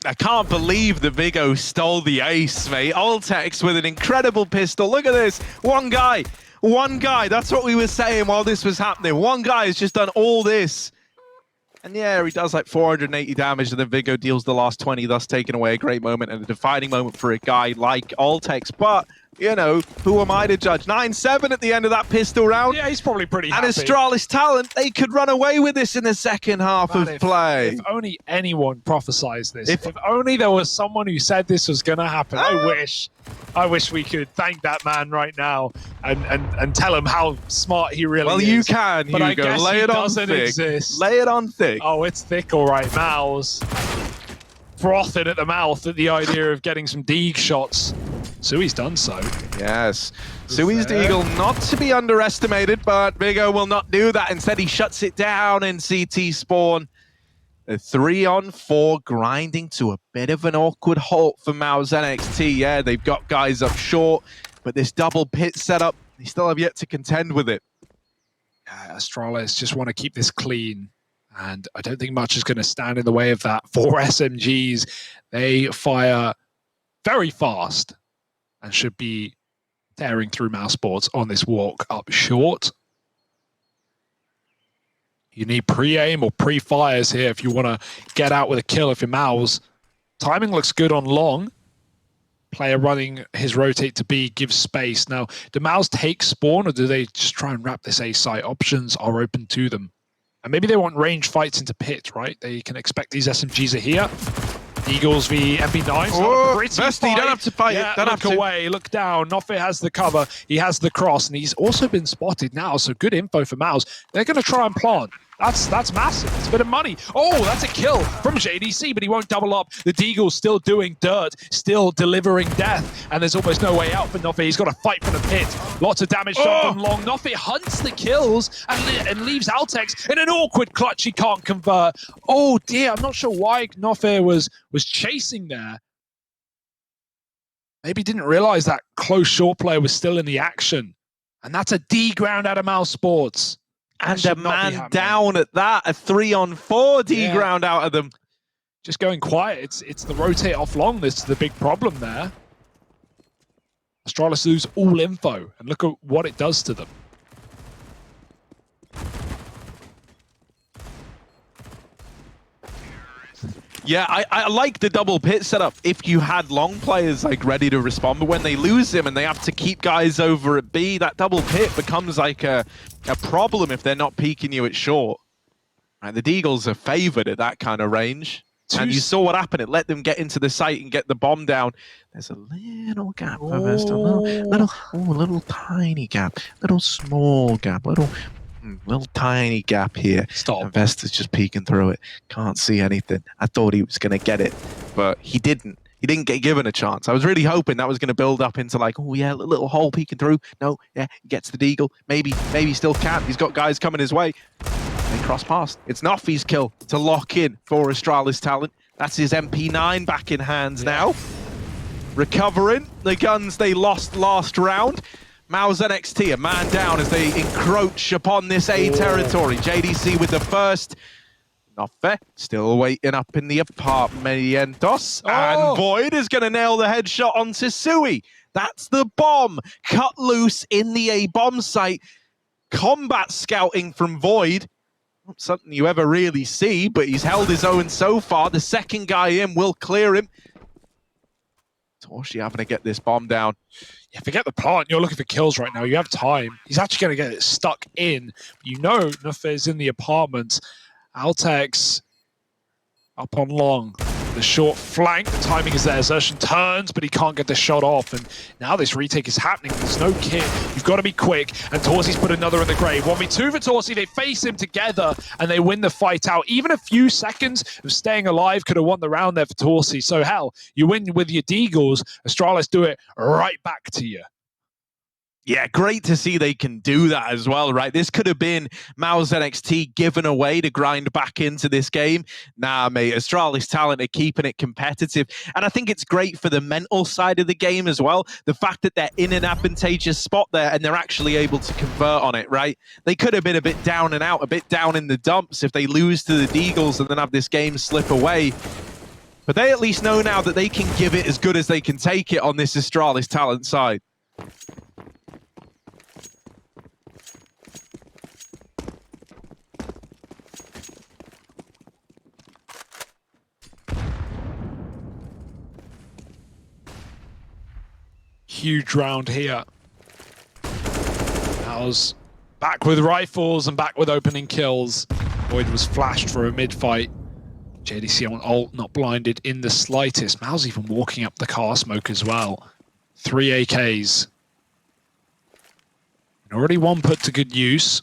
S1: I can't believe that Vigo stole the ace, mate. Ultex with an incredible pistol. Look at this. One guy. That's what we were saying while this was happening. One guy has just done all this. And yeah, he does like 480 damage, and then Vigo deals the last 20, thus taking away a great moment and a defining moment for a guy like Ultex. But you know, who am I to judge? 9-7 at the end of that pistol round.
S2: Yeah, he's probably pretty
S1: And
S2: happy.
S1: Astralis talent, they could run away with this in the second half
S2: Man,
S1: of play.
S2: If only anyone prophesized this. If only there was someone who said this was going to happen. I wish we could thank that man right now and tell him how smart he really
S1: Well,
S2: is.
S1: you can,
S2: but I
S1: Hugo.
S2: guess
S1: Lay
S2: he
S1: it on
S2: doesn't
S1: thick.
S2: exist.
S1: Lay it on thick.
S2: Oh, it's thick, all right. Mouz frothing at the mouth at the idea of getting some Deeg shots. Sui's done so.
S1: Yes. Sui's Deagle not to be underestimated, but Vigo will not do that. Instead, he shuts it down in CT spawn. A 3-on-4 grinding to a bit of an awkward halt for Mouz NXT. Yeah, they've got guys up short, but this double pit setup, they still have yet to contend with it.
S2: Astralis just want to keep this clean. And I don't think much is going to stand in the way of that. 4 SMGs, they fire very fast and should be tearing through Mousesports on this walk up short. You need pre-aim or pre-fires here if you want to get out with a kill if you're Mouz. Timing looks good on long. Player running his rotate to B gives space. Now, do Mouz take spawn or do they just try and wrap this A site? Options are open to them. And maybe they want range fights into pit, right? They can expect these SMGs are here. Eagles v MP9.
S1: Oh, Vesty, you don't have to fight
S2: yeah,
S1: it. Don't
S2: look
S1: have to.
S2: away, look down. Nofe has the cover. He has the cross, and he's also been spotted now. So good info for Mouz. They're going to try and plant. That's massive. It's a bit of money. Oh, that's a kill from JDC, but he won't double up. The Deagle's still doing dirt, still delivering death, and there's almost no way out for Nofe. He's got to fight for the pit. Lots of damage shot from long. Nofe hunts the kills and leaves Altex in an awkward clutch he can't convert. Oh dear, I'm not sure why Nofe was chasing there. Maybe didn't realize that close short player was still in the action. And that's a D ground out of Mousesports.
S1: And a man down at that, a 3-on-4 D ground out of them.
S2: Just going quiet. It's the rotate off long that's the big problem there. Astralis lose all info, and look at what it does to them.
S1: Yeah, I like the double pit setup if you had long players like ready to respond, but when they lose him and they have to keep guys over at B, that double pit becomes like a problem if they're not peeking you at short. Right, the Deagles are favored at that kind of range. And you saw what happened. It let them get into the site and get the bomb down. There's a little gap for Vesta. Little tiny gap. Little small gap. Little tiny gap here.
S2: Stop.
S1: And Vesta's just peeking through it. Can't see anything. I thought he was going to get it, but he didn't. He didn't get given a chance. I was really hoping that was going to build up into like, oh yeah, little hole peeking through. No, yeah, he gets the Deagle. Maybe still can. He's got guys coming his way. They cross past. It's Noffi's kill to lock in for Astralis talent. That's his MP9 back in hands now. Recovering the guns they lost last round. Mouz NXT, a man down as they encroach upon this A territory. JDC with the first. Noffe still waiting up in the apartmentos. And Void is going to nail the headshot onto Sui. That's the bomb. Cut loose in the A bomb site. Combat scouting from Void. Not something you ever really see, but he's held his own so far. The second guy in will clear him. Torshi having to get this bomb down.
S2: Yeah, forget the plant. You're looking for kills right now. You have time. He's actually going to get it stuck in. You know Nuffe is in the apartment. Altex up on long. The short flank. The timing is there. Zertian turns, but he can't get the shot off. And now this retake is happening. There's no kit. You've got to be quick. And Torsi's put another in the grave. 1v2 for Torsi. They face him together and they win the fight out. Even a few seconds of staying alive could have won the round there for Torsi. So hell, you win with your Deagles. Astralis do it right back to you.
S1: Yeah, great to see they can do that as well, right? This could have been Mouz NXT given away to grind back into this game. Nah, mate, Astralis talent are keeping it competitive. And I think it's great for the mental side of the game as well. The fact that they're in an advantageous spot there and they're actually able to convert on it, right? They could have been a bit down and out, a bit down in the dumps if they lose to the Deagles and then have this game slip away. But they at least know now that they can give it as good as they can take it on this Astralis talent side.
S2: huge round here. Mouz back with rifles and back with opening kills. Void was flashed for a mid-fight. JDC on ult, not blinded in the slightest. Mouz even walking up the car smoke as well. 3 AKs. And already one put to good use.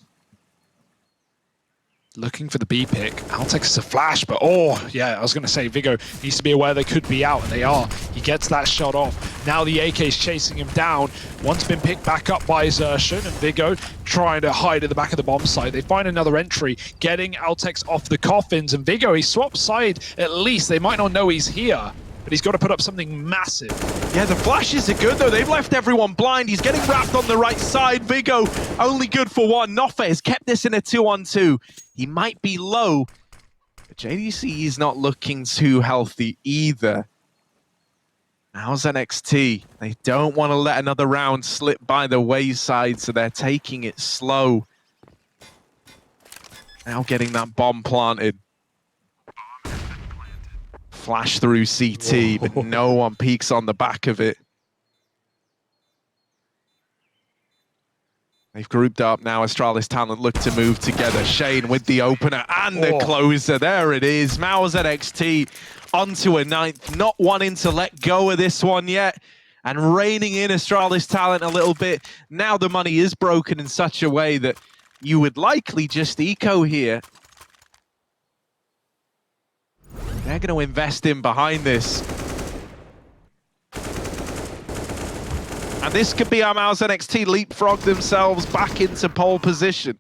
S2: Looking for the B pick. Altex is a flash, but oh, yeah, I was going to say Vigo needs to be aware they could be out, and they are. He gets that shot off. Now the AK is chasing him down. One's been picked back up by Xertion, and Vigo trying to hide at the back of the bomb site. They find another entry, getting Altex off the coffins, and Vigo, he swaps side at least. They might not know he's here, but he's got to put up something massive.
S1: Yeah, the flashes are good, though. They've left everyone blind. He's getting wrapped on the right side. Vigo only good for one. Noffe has kept this in a 2-on-2. He might be low, but JDC is not looking too healthy either. How's NXT? They don't want to let another round slip by the wayside, so they're taking it slow. Now getting that bomb planted. Flash through CT, but no one peeks on the back of it. They've grouped up now. Astralis Talent look to move together. Shane with the opener and the closer. There it is. Mouz NXT onto a 9th. Not wanting to let go of this one yet. And reining in Astralis Talent a little bit. Now the money is broken in such a way that you would likely just eco here. They're going to invest in behind this. And this could be how Mouz NXT leapfrog themselves back into pole position.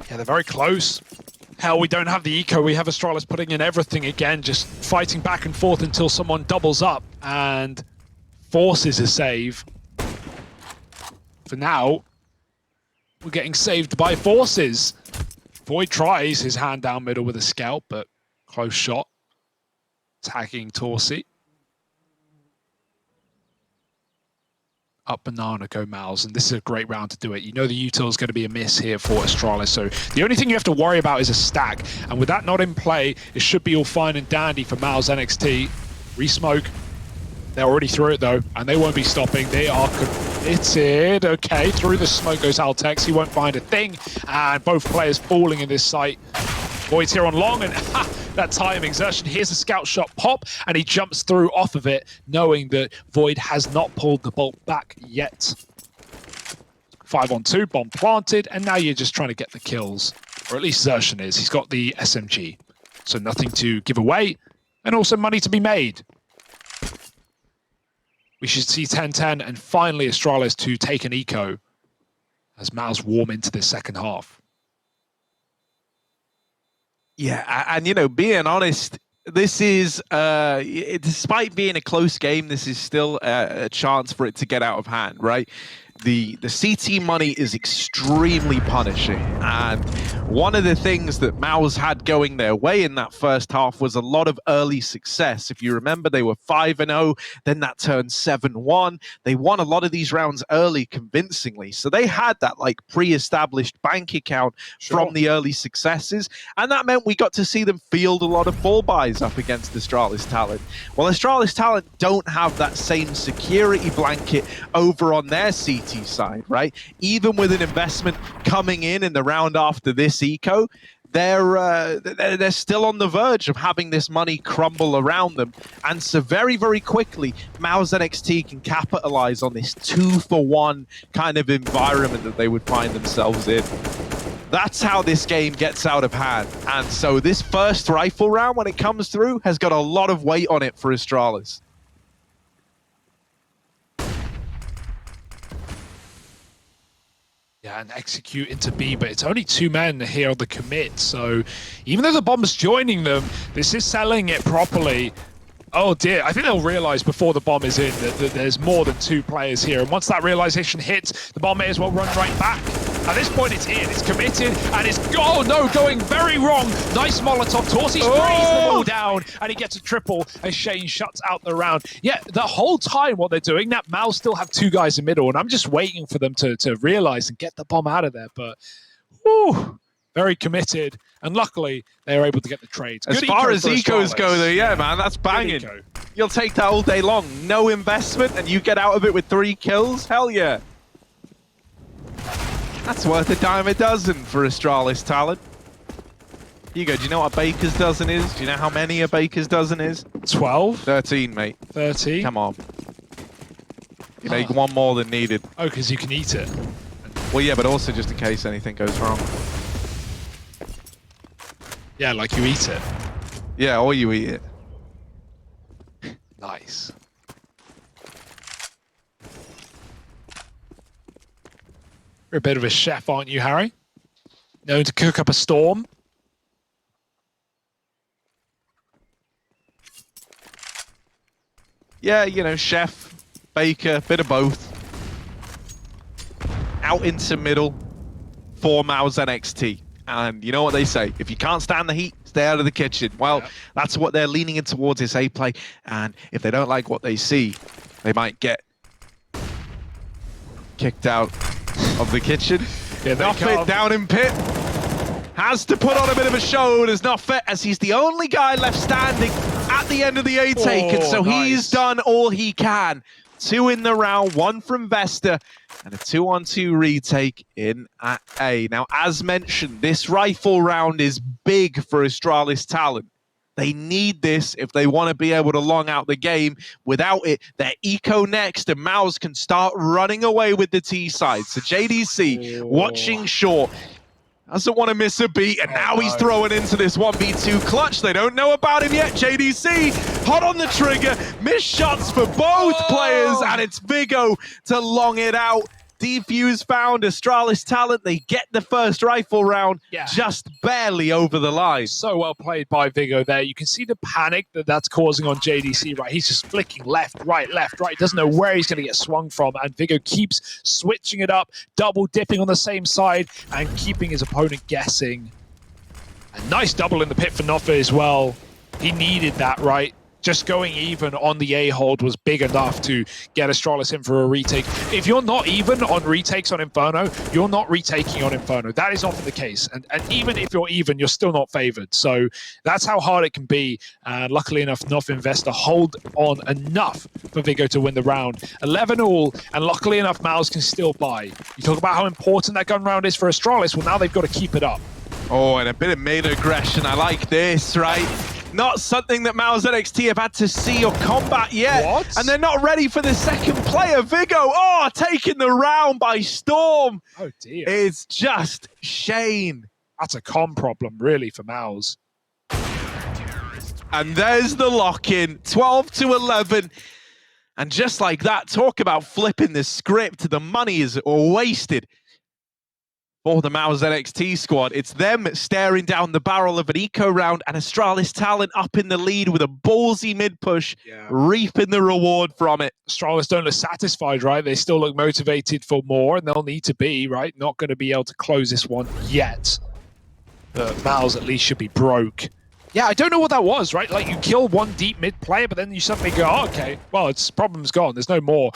S2: Yeah, they're very close. Hell, we don't have the eco. We have Astralis putting in everything again, just fighting back and forth until someone doubles up and forces a save. For now, we're getting saved by forces. Void tries his hand down middle with a scalp, but close shot. Tagging Torsi. Up banana, go Mouz, and this is a great round to do it. You know the util is going to be a miss here for Astralis, so the only thing you have to worry about is a stack, and with that not in play, it should be all fine and dandy for Mouz NXT. Re-smoke. They're already through it though, and they won't be stopping. They are committed. Okay, through the smoke goes Altex. He won't find a thing, and both players falling in this site. Void's here on long, and that timing. Xertion hears a scout shot pop, and he jumps through off of it, knowing that Void has not pulled the bolt back yet. 5-on-2, bomb planted, and now you're just trying to get the kills. Or at least Xertion is. He's got the SMG. So nothing to give away, and also money to be made. We should see 10-10, and finally Astralis to take an eco as Mouz warm into this second half.
S1: Yeah, and you know, being honest, this is, despite being a close game, this is still a chance for it to get out of hand, right? The CT money is extremely punishing, and one of the things that Mouz had going their way in that first half was a lot of early success. If you remember, they were 5-0, then that turned 7-1. They won a lot of these rounds early convincingly, so they had that like pre-established bank account from the early successes, and that meant we got to see them field a lot of fall buys up against Astralis Talent. Well, Astralis Talent don't have that same security blanket over on their CT side, right? Even with an investment coming in the round after this eco, they're still on the verge of having this money crumble around them. And so very, very quickly, Mouz NXT can capitalize on this 2-for-1 kind of environment that they would find themselves in. That's how this game gets out of hand. And so this first rifle round, when it comes through, has got a lot of weight on it for Astralis.
S2: Yeah, and execute into B, but it's only 2 men here on the commit, so even though the bomb's joining them, this is selling it properly. Oh dear, I think they'll realize before the bomb is in that there's more than 2 players here, and once that realization hits, the bomb may as well run right back. At this point it's in, it's committed, and it's, oh no, going very wrong. Nice Molotov, Torsi sprays them all down, and he gets a triple as Shane shuts out the round. Yeah, the whole time what they're doing, that Mouz still have 2 guys in middle, and I'm just waiting for them to realize and get the bomb out of there, but whew, very committed, and luckily they were able to get the trades.
S1: As
S2: Good
S1: far
S2: eco
S1: as
S2: for
S1: ecos go,
S2: Astralis.
S1: though, yeah, man, that's
S2: Good
S1: banging.
S2: eco.
S1: You'll take that all day long. No investment, and you get out of it with 3 kills? Hell yeah. That's worth a dime a dozen for Astralis talent. Hugo, do you know what a baker's dozen is? Do you know how many a baker's dozen is?
S2: 12,
S1: 13, mate.
S2: 30.
S1: Come on. You make one more than needed.
S2: Oh, because you can eat it.
S1: Well, yeah, but also just in case anything goes wrong.
S2: Yeah, like you eat it.
S1: Yeah, or you eat it.
S2: Nice. You're a bit of a chef, aren't you, Harry? Known to cook up a storm.
S1: Yeah, you know, chef, baker, bit of both. Out into middle for Mouz NXT. And you know what they say, if you can't stand the heat, stay out of the kitchen. Well,
S2: Yeah.
S1: that's what they're leaning in towards this A play. And if they don't like what they see, they might get kicked out of the kitchen.
S2: Yeah, they
S1: Noffit
S2: can't.
S1: down in pit. Has to put on a bit of a show, does Noffit, as he's the only guy left standing at the end of the A take. And so
S2: nice.
S1: he's done all he can. 2 in the round, 1 from Vesta, and a 2-on-2 retake in at A. Now, as mentioned, this rifle round is big for Astralis talent. They need this if they want to be able to long out the game. Without it, they're eco next, and Mouz can start running away with the T side. So JDC watching short. Doesn't want to miss a beat, and now he's throwing into this 1v2 clutch. They don't know about him yet. JDC, hot on the trigger. Missed shots for both players, and it's Vigo to long it out. Defuse found Astralis talent. They get the first rifle round, just barely over the line.
S2: So well played by Vigo there. You can see the panic that's causing on JDC, right? He's just flicking left, right, doesn't know where he's going to get swung from, and Vigo keeps switching it up, double dipping on the same side, and keeping his opponent guessing. A nice double in the pit for Noffit as well. He needed that, right? Just going even on the A hold was big enough to get Astralis in for a retake. If you're not even on retakes on Inferno, you're not retaking on Inferno. That is often the case. And even if you're even, you're still not favored. So that's how hard it can be. And luckily enough, Noff Investor hold on enough for Vigo to win the round. 11 all, and luckily enough, Mouz can still buy. You talk about how important that gun round is for Astralis. Well, now they've got to keep it up.
S1: Oh, and a bit of meta aggression. I like this, right? Not something that Mouz NXT have had to see or combat yet.
S2: What?
S1: And they're not ready for the second player. Vigo, oh, taking the round by storm.
S2: Oh, dear.
S1: It's just Shane.
S2: That's a comm problem, really, for Mouz.
S1: And there's the lock-in, 12-11. And just like that, talk about flipping the script. The money is wasted for the Mouz NXT squad. It's them staring down the barrel of an eco round, and Astralis talent up in the lead with a ballsy mid-push, reaping the reward from it.
S2: Astralis don't look satisfied, right? They still look motivated for more, and they'll need to be, right? Not going to be able to close this one yet. But Mouz at least should be broke. Yeah, I don't know what that was, right? Like, you kill one deep mid player, but then you suddenly go, oh, okay, well, its problem's gone. There's no more.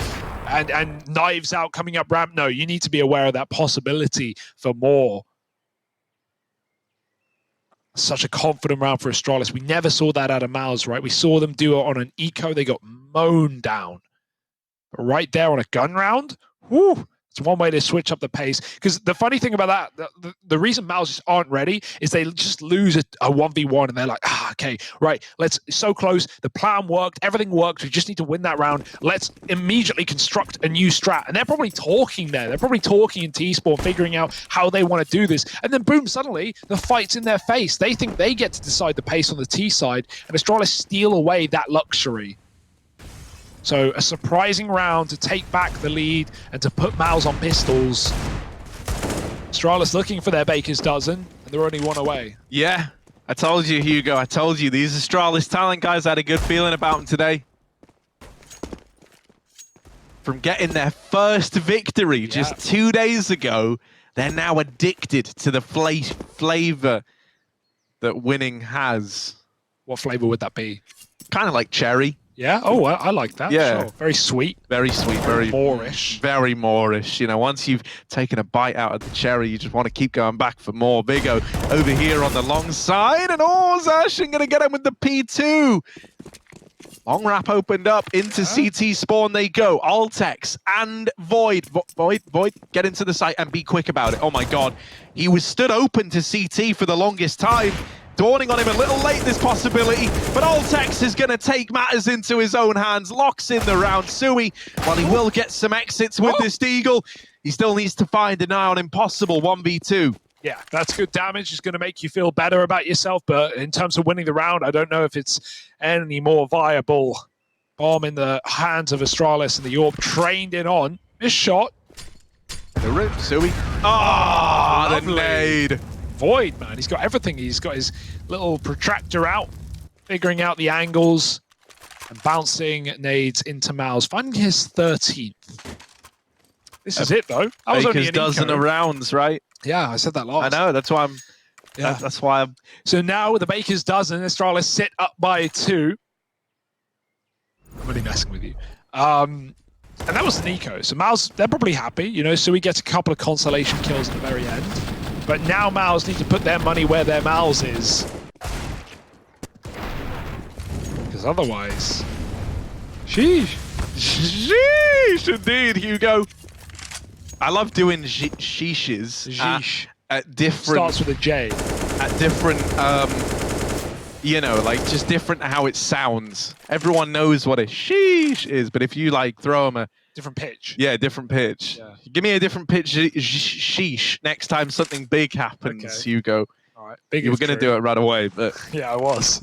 S2: And knives out coming up ramp. No, you need to be aware of that possibility for more. Such a confident round for Astralis. We never saw that out of Mouz, right? We saw them do it on an eco. They got mown down. But right there on a gun round, whoo, it's one way to switch up the pace. Because the funny thing about that, the reason Mouz just aren't ready is they just lose a 1v1 and they're like, okay, right, so close. The plan worked. Everything worked. We just need to win that round. Let's immediately construct a new strat. And they're probably talking there. They're probably talking in T-Sport, figuring out how they want to do this. And then boom, suddenly the fight's in their face. They think they get to decide the pace on the T side, and Astralis steal away that luxury. So a surprising round to take back the lead and to put Mouz on pistols. Astralis looking for their baker's dozen, and they're only one away.
S1: Yeah, I told you, Hugo. I told you. These Astralis talent guys had a good feeling about them today. From getting their first victory just 2 days ago, they're now addicted to the flavor that winning has.
S2: What flavor would that be?
S1: Kind of like cherry.
S2: Yeah. Oh, I like that.
S1: Yeah.
S2: Sure. Very sweet.
S1: Very sweet, very
S2: Moorish.
S1: Very Moorish. You know, once you've taken a bite out of the cherry, you just want to keep going back for more. Vigo over here on the long side, and Zashin going to get him with the P2. Long wrap opened up into CT spawn they go. Altex and Void. Void, get into the site and be quick about it. Oh my god. He was stood open to CT for the longest time. Dawning on him a little late, this possibility, but Altex is going to take matters into his own hands, locks in the round. Sui, while he will get some exits with this Deagle, he still needs to find an eye on Impossible 1v2.
S2: Yeah, that's good damage. It's going to make you feel better about yourself, but in terms of winning the round, I don't know if it's any more viable. Bomb in the hands of Astralis and the Orb trained in on. This shot.
S1: The rip, Sui. Ah, the
S2: lovely.
S1: nade.
S2: Void, man. He's got everything. He's got his little protractor out, figuring out the angles and bouncing nades into Mouz, finding his 13th. This is it, though. That was only
S1: Baker's
S2: an
S1: dozen
S2: eco.
S1: of rounds, right?
S2: Yeah, I said that last.
S1: I know, that's why I'm...
S2: Yeah.
S1: That's why I'm...
S2: So now with the Baker's dozen, Astralis sit up by 2. I'm really messing with you. And that was an eco. So Mouz, they're probably happy, you know, so we get a couple of consolation kills at the very end. But now Mouz need to put their money where their mouths is. Because otherwise... Sheesh.
S1: Sheesh, indeed, Hugo. I love doing sheeshes
S2: Sheesh.
S1: at different...
S2: Starts with a J.
S1: At different, you know, like just different how it sounds. Everyone knows what a sheesh is, but if you like throw them a...
S2: Different pitch.
S1: Yeah, different pitch.
S2: Yeah.
S1: Give me a different pitch sheesh next time something big happens,
S2: Okay.
S1: Hugo.
S2: All right. Big
S1: You were
S2: if
S1: going to
S2: true.
S1: do it right away, but
S2: Yeah, I was.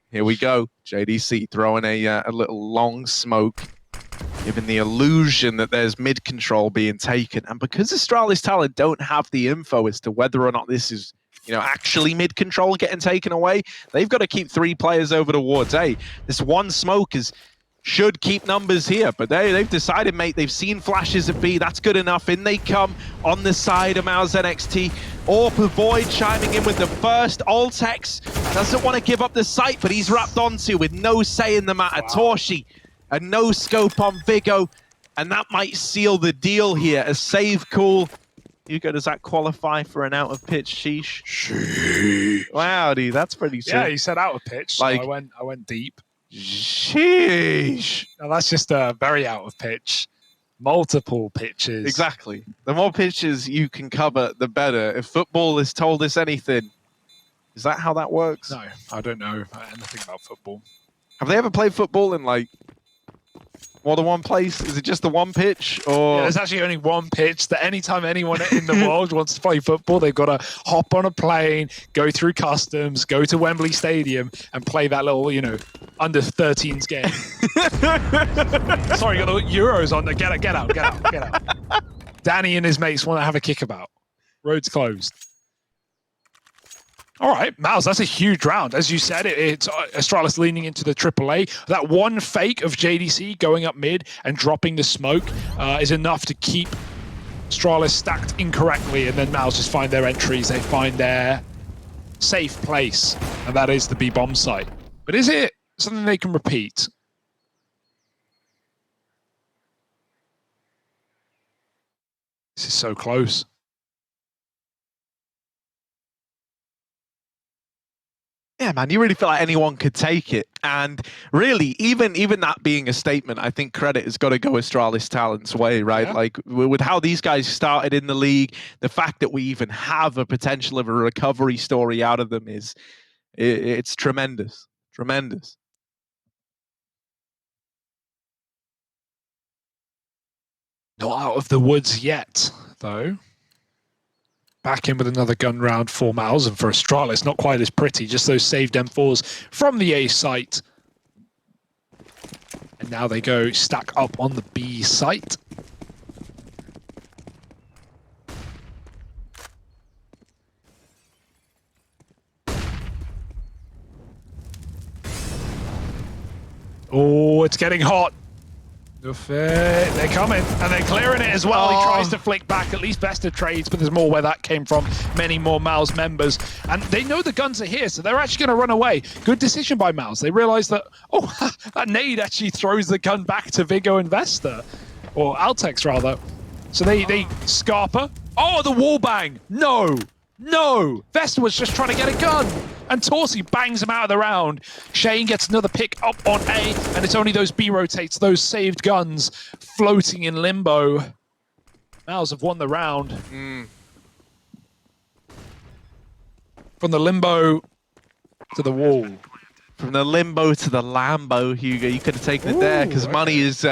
S1: here we go. JDC throwing a little long smoke, giving the illusion that there's mid control being taken. And because Astralis Talent don't have the info as to whether or not this is, you know, actually mid control getting taken away, they've got to keep 3 players over towards A. This one smoke should keep numbers here, but they've decided, mate, they've seen flashes at B, that's good enough. In they come on the side of Mouz NXT. Orp Void chiming in with the first. Altex doesn't want to give up the site, but he's wrapped onto with no say in the matter.
S2: Wow.
S1: Torshi, a no scope on Vigo, and that might seal the deal here. A save call. Hugo, does that qualify for an out of pitch sheesh?
S2: Sheesh.
S1: Wow, dude, that's pretty sick.
S2: Yeah, he said out of pitch. So
S1: Like-
S2: I went deep.
S1: Sheesh.
S2: Now that's just very out of pitch. Multiple pitches.
S1: Exactly. The more pitches you can cover, the better. If football has told us anything, is that how that works?
S2: No, I don't know anything about football.
S1: Have they ever played football in like more than one place? Is it just the one pitch, or
S2: Yeah, there's actually only one pitch that anytime anyone in the world wants to play football, they've got to hop on a plane, go through customs, go to Wembley Stadium and play that little, you know, under 13s game. Sorry, you got the Euros on there. Get out. Danny and his mates want to have a kickabout. Road's closed. All right, Mouz, that's a huge round. As you said, it's Astralis leaning into the AAA. That one fake of JDC going up mid and dropping the smoke is enough to keep Astralis stacked incorrectly, and then Mouz just find their entries. They find their safe place, and that is the B-bomb site. But is it something they can repeat? This is so close.
S1: yeah, man, you really feel like anyone could take it. And really, even that being a statement, I think credit has got to go Astralis Talent's way, right?
S2: Yeah.
S1: Like with how these guys started in the league, the fact that we even have a potential of a recovery story out of them it's tremendous. Tremendous.
S2: Not out of the woods yet, though. Back in with another gun round for Mouz, and for Astralis, not quite as pretty. Just those saved M4s from the A site. And now they go stack up on the B site. Oh, it's getting hot. They're coming, and they're clearing it as well. He tries to flick back, at least Vesta trades, but there's more where that came from. Many more Mouz members. And they know the guns are here, so they're actually going to run away. Good decision by Mouz. They realize that, oh, that nade actually throws the gun back to Vigo and Vesta. Or Altex, rather. So they Scarper. Oh, the wall bang! No! No! Vesta was just trying to get a gun! And Torsi bangs him out of the round. Shane gets another pick up on A, and it's only those B rotates, those saved guns floating in limbo. Mouz have won the round. From the limbo to the wall.
S1: From the limbo to the Lambo, Hugo, you could have taken it there because money is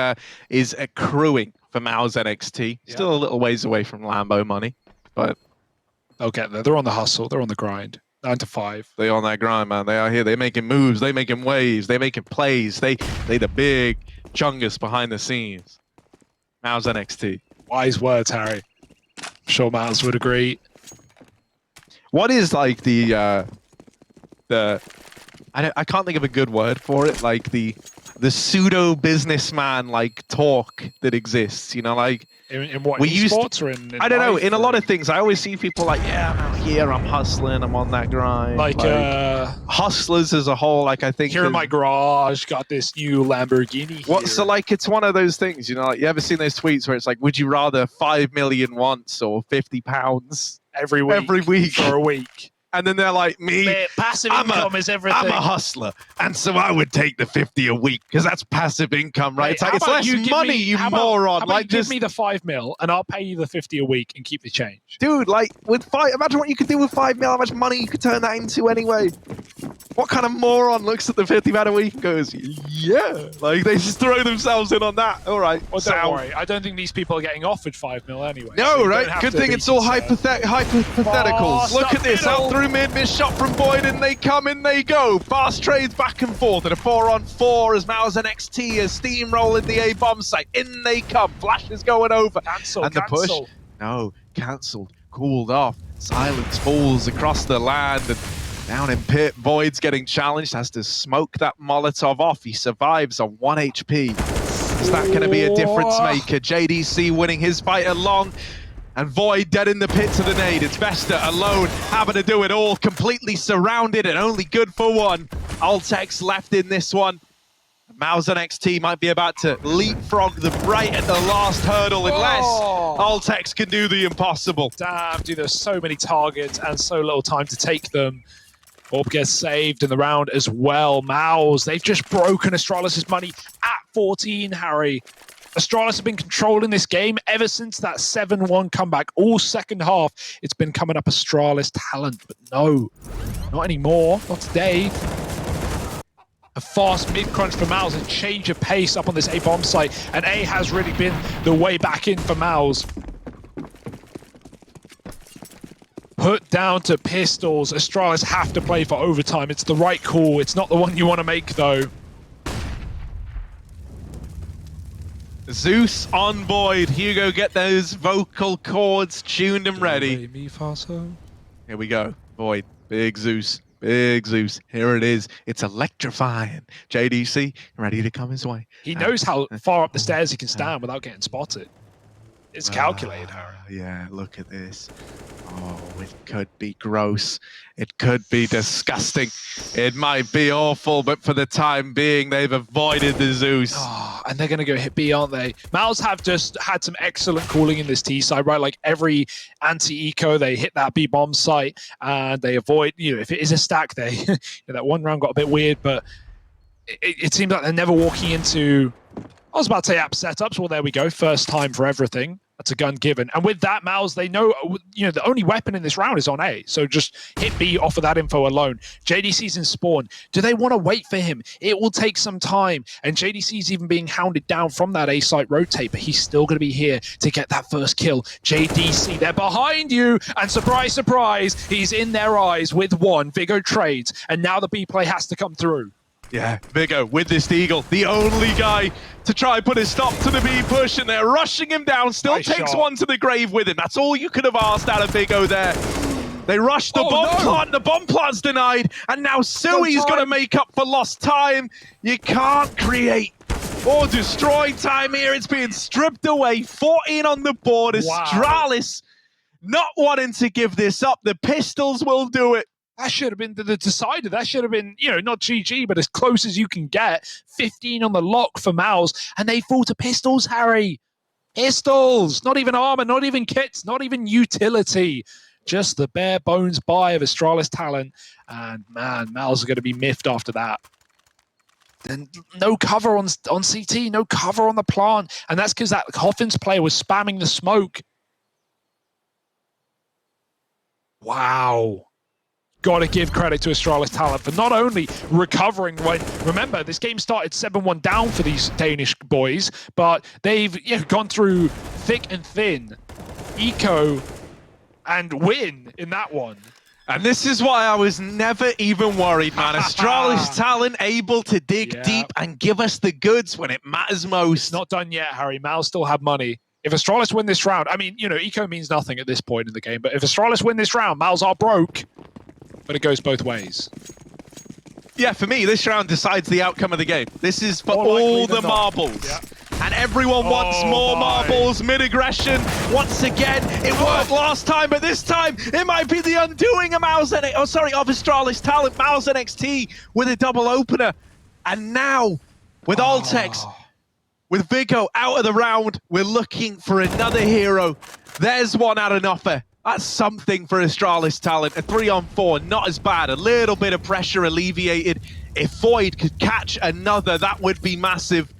S1: accruing for Mouz NXT. Still a little ways away from Lambo money, but
S2: they'll get there. They're on the hustle. They're on the grind. 9 to 5.
S1: They on that grind, man. They are here. They're making moves. They're making waves. They're making plays. They the big chungus behind the scenes. Mouz NXT.
S2: Wise words, Harry. I'm sure Mouz would agree.
S1: What is like the I can't think of a good word for it. Like the pseudo businessman like talk that exists. You know, like.
S2: In what,
S1: we used
S2: esports or in
S1: I don't know, in a lot
S2: or...
S1: of things, I always see people like, yeah, I'm out here, I'm hustling, I'm on that grind.
S2: Like
S1: hustlers as a whole, like I think...
S2: Here in my garage, got this new Lamborghini here.
S1: So like, it's one of those things, you know, like, you ever seen those tweets where it's like, would you rather 5 million once or 50 pounds?
S2: Every week. For a week.
S1: And then they're like,
S2: passive income is everything.
S1: I'm a hustler, and so I would take the 50 a week because that's passive income, right?
S2: Hey,
S1: it's like, it's less money, you moron.
S2: How about you give me the 5 mil and I'll pay you the 50 a week and keep the change.
S1: Dude, like imagine what you could do with 5 mil, how much money you could turn that into anyway. What kind of moron looks at the 50 pound a week and goes, yeah, like they just throw themselves in on that. All right,
S2: well, don't worry. I don't think these people are getting offered 5 mil anyway.
S1: No,
S2: so
S1: right? Good thing it's all hypotheticals. Look at this, out through mid shot from Boyd, and they come in, they go. Fast trades back and forth at a 4-on-4 as Mouz NXT is steamrolling the A bomb site. In they come. Flash is going over.
S2: Cancel.
S1: The push. No, cancelled. Cooled off. Silence falls across the land, and down in pit, Void's getting challenged, has to smoke that Molotov off. He survives on 1 HP. Is that going to be a difference maker? JDC winning his fight along, and Void dead in the pit to the nade. It's Vesta alone, having to do it all, completely surrounded and only good for one. Altex left in this one. Mouz NXT might be about to leapfrog the Bright at the last hurdle unless Altex can do the impossible.
S2: Damn, dude, there's so many targets and so little time to take them. Orb gets saved in the round as well. Mouz, they've just broken Astralis' money at 14, Harry. Astralis have been controlling this game ever since that 7-1 comeback. All second half, it's been coming up Astralis talent, but no, not anymore, not today. A fast mid-crunch for Mouz, a change of pace up on this A bomb site, and A has really been the way back in for Mouz. Put down to pistols. Astralis have to play for overtime. It's the right call. It's not the one you want to make, though.
S1: Zeus on Void. Hugo, get those vocal cords tuned and ready. Here we go. Void. Big Zeus. Big Zeus. Here it is. It's electrifying. JDC ready to come his way.
S2: He knows how far up the stairs he can stand without getting spotted. It's calculated, Harry.
S1: Yeah, look at this. Oh, it could be gross. It could be disgusting. It might be awful, but for the time being, they've avoided the Zeus.
S2: Oh, and they're going to go hit B, aren't they? Mouz have just had some excellent calling in this T side, right? Like every anti-eco, they hit that B bomb site and they avoid, if it is a stack, they that one round got a bit weird, but it seems like they're never walking into, I was about to say app setups. Well, there we go. First time for everything. That's a gun given. And with that, Mouz, they know, the only weapon in this round is on A. So just hit B off of that info alone. JDC's in spawn. Do they want to wait for him? It will take some time. And JDC's even being hounded down from that A site rotate, but he's still going to be here to get that first kill. JDC, they're behind you. And surprise, surprise, he's in their eyes with one. Vigo trades. And now the B play has to come through.
S1: Yeah, Vigo with this Eagle, the only guy to try and put a stop to the B push, and they're rushing him down. Still
S2: Nice
S1: takes
S2: shot.
S1: one to the grave with him. That's all you could have asked out of Vigo there. They rushed the bomb plant. The bomb plant's denied, and now Sui's going to make up for lost time. You can't create Oh, destroy time here. It's being stripped away. 14 on the board.
S2: Wow.
S1: Astralis not wanting to give this up. The pistols will do it.
S2: That should have been the decider. That should have been, not GG, but as close as you can get. 15 on the lock for Mouz, and they fall to pistols, Harry. Pistols. Not even armor, not even kits, not even utility. Just the bare bones buy of Astralis talent. And man, Mouz are going to be miffed after that. Then no cover on CT, no cover on the plant. And that's because that Coffins player was spamming the smoke. Wow. Got to give credit to Astralis talent for not only recovering when, remember, this game started 7-1 down for these Danish boys, but they've gone through thick and thin, eco, and win in that one.
S1: And this is why I was never even worried, man. Astralis talent able to dig deep and give us the goods when it matters most.
S2: Not done yet, Harry. Mouz still have money. If Astralis win this round, I mean, eco means nothing at this point in the game, but if Astralis win this round, Mouz are broke. But it goes both ways.
S1: Yeah, for me, this round decides the outcome of the game. This is for all the marbles.
S2: Yeah.
S1: And everyone wants more marbles. Mid-aggression, once again. It worked last time, but this time, it might be the undoing of Mouz of Astralis talent. Mouz NXT with a double opener. And now, with Altex, with Vigo out of the round, we're looking for another hero. There's one at an offer. That's something for Astralis talent. A 3-on-4, not as bad. A little bit of pressure alleviated. If Void could catch another, that would be massive.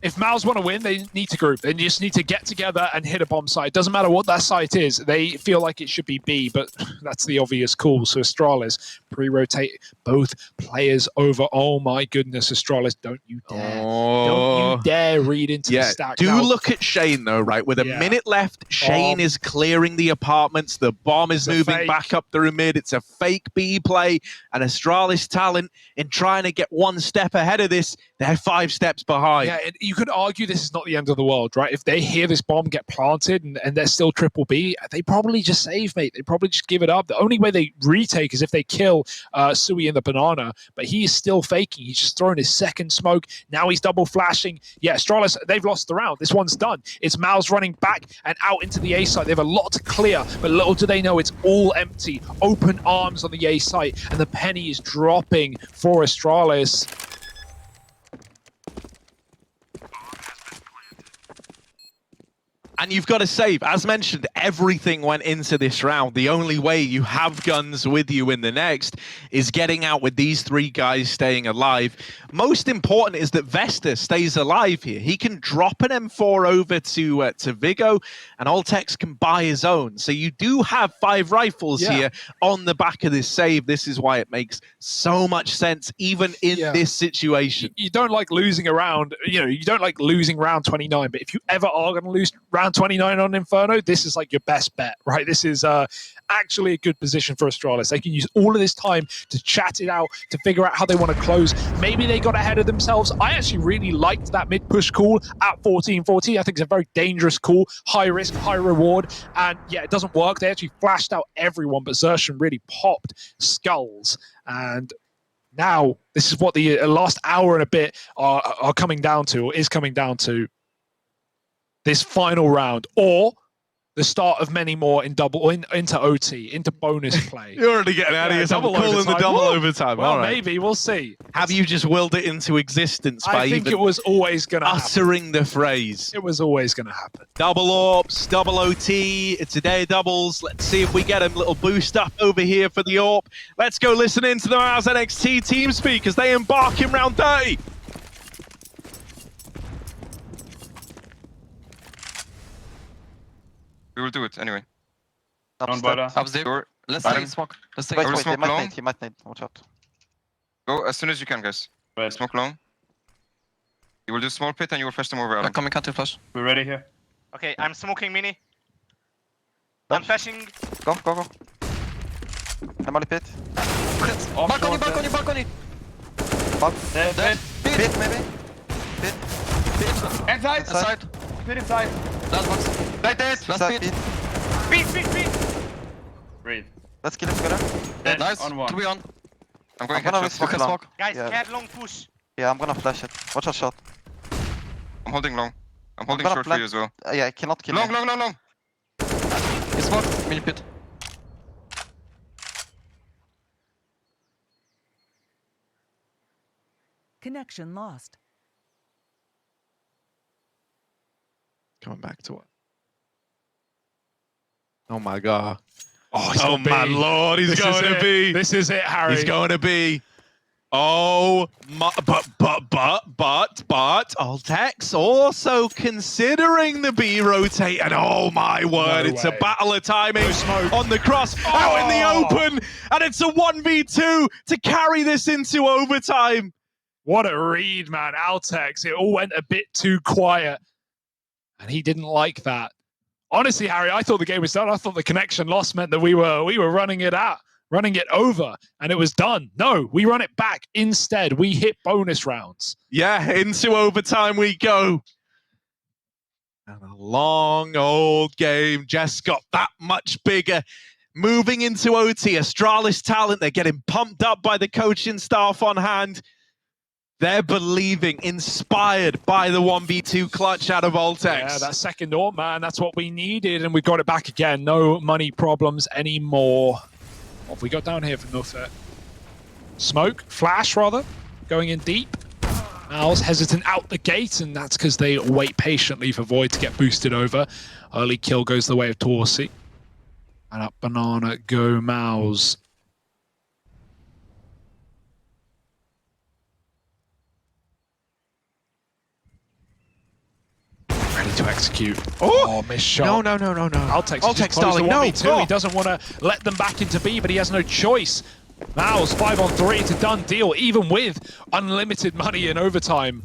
S2: If Mouz want to win, they need to group. They just need to get together and hit a bomb site. Doesn't matter what that site is. They feel like it should be B, but that's the obvious call. So Astralis pre-rotate both players over. Oh my goodness, Astralis, don't you dare. Don't you dare read into the stack.
S1: Do
S2: now,
S1: look at Shane though, right? With a minute left, Shane is clearing the apartments. The bomb is moving back up through mid. It's a fake B play. And Astralis talent, in trying to get one step ahead of this, they're 5 steps behind.
S2: Yeah, you could argue this is not the end of the world, right? If they hear this bomb get planted and they're still triple B, they probably just save, mate. They probably just give it up. The only way they retake is if they kill Sui in the banana, but he is still faking. He's just throwing his second smoke. Now he's double flashing. Yeah, Astralis, they've lost the round. This one's done. It's Mouz running back and out into the A site. They have a lot to clear, but little do they know it's all empty. Open arms on the A site, and the penny is dropping for Astralis.
S1: And you've got to save. As mentioned, everything went into this round. The only way you have guns with you in the next is getting out with these 3 guys staying alive. Most important is that Vesta stays alive here. He can drop an M4 over to Vigo, and Altex can buy his own. So you do have 5 rifles here on the back of this save. This is why it makes so much sense, even in this situation.
S2: You don't like losing a round. You don't like losing round 29, but if you ever are going to lose round 29 on Inferno, this is like your best bet, right? This is actually a good position for Astralis. They can use all of this time to chat it out, to figure out how they want to close. Maybe they got ahead of themselves. I actually really liked that mid-push call at 14-14. I think it's a very dangerous call. High risk, high reward. And yeah, it doesn't work. They actually flashed out everyone, but Xerxan really popped skulls. And now this is what the last hour and a bit are coming down to, or is coming down to. This final round, or the start of many more in into OT, into bonus play.
S1: You're already getting out of yourself. Calling the double overtime.
S2: Well,
S1: all right.
S2: maybe we'll see.
S1: Have you just willed it into existence by
S2: I think
S1: even
S2: it was always going to
S1: uttering the phrase?
S2: It was always going to happen.
S1: Double AWPs, double OT. It's a day of doubles. Let's see if we get a little boost up over here for the AWP. Let's go listen into the Mouz NXT team speak as they embark in round 30.
S6: We will do it anyway.
S3: Don't bother.
S6: Door.
S7: Let's
S6: Bottom.
S7: take smoke. Let's take
S5: Wait,
S6: Or
S5: wait,
S6: smoke long.
S5: he might need. Watch out.
S6: Go as soon as you can, guys.
S3: Right.
S6: Smoke long. You will do small pit and you will flash them over.
S7: I'm
S6: Alan.
S7: coming counter flash.
S3: We're ready here.
S4: Okay, I'm smoking mini. I'm flashing.
S5: Go. I'm on the pit.
S7: Balcony, balcony, balcony.
S3: Dead.
S5: Pit, maybe.
S3: Inside.
S7: Inside.
S3: Pit inside.
S7: Last box.
S3: Right dead.
S7: Last
S5: Inside
S7: beat.
S5: pit.
S4: Beat.
S3: Breathe.
S5: Let's kill him together.
S3: Dead.
S7: Nice.
S3: On 1.
S7: 2 on.
S6: I'm going
S5: I'm gonna
S6: headshot.
S5: smoke
S7: You can
S5: long.
S7: smoke.
S4: Guys,
S5: Yeah.
S4: cat long push.
S5: Yeah, I'm gonna flash it. Watch out shot.
S6: I'm holding long. I'm holding
S5: gonna
S6: short for
S5: plant-
S6: you as well.
S5: Yeah, I cannot kill
S6: Long,
S5: me.
S6: long, long, long.
S7: He's smoked. Mini pit.
S8: Connection lost.
S1: Coming back to it. Oh my god.
S2: Oh, he's
S1: Oh
S2: got
S1: my
S2: B.
S1: lord, he's
S2: This
S1: going
S2: is
S1: to
S2: it.
S1: be.
S2: This is it, Harry.
S1: He's going to be. Oh my, but Altex also considering the B rotate, and oh my word,
S2: No
S1: it's
S2: way.
S1: a battle of timing
S2: No smoke.
S1: on the cross, out in the
S2: Oh.
S1: open, and it's a 1v2 to carry this into overtime.
S2: What a read, man. Altex. It all went a bit too quiet. And he didn't like that. Honestly, Harry, I thought the game was done. I thought the connection loss meant that we were running it out, running it over, and it was done. No, we run it back. Instead, we hit bonus rounds.
S1: Yeah, into overtime we go. And a long old game just got that much bigger. Moving into OT, Astralis talent, they're getting pumped up by the coaching staff on hand. They're believing, inspired by the 1v2 clutch out of Altex.
S2: Yeah, that second AWP, man, that's what we needed, and we got it back again. No money problems anymore. What have we got down here for Nuffet? Smoke, flash rather, going in deep. Mouz hesitant out the gate, and that's because they wait patiently for Void to get boosted over. Early kill goes the way of Torsi. And up banana go Mouz. Ready to execute. Oh, missed shot.
S1: No.
S2: Altex
S1: Altex,
S2: just closed
S1: darling,
S2: the
S1: no.
S2: 1v2.
S1: Oh.
S2: He doesn't want to let them back into B, but he has no choice. Mouz 5-on-3. It's a done deal. Even with unlimited money in overtime,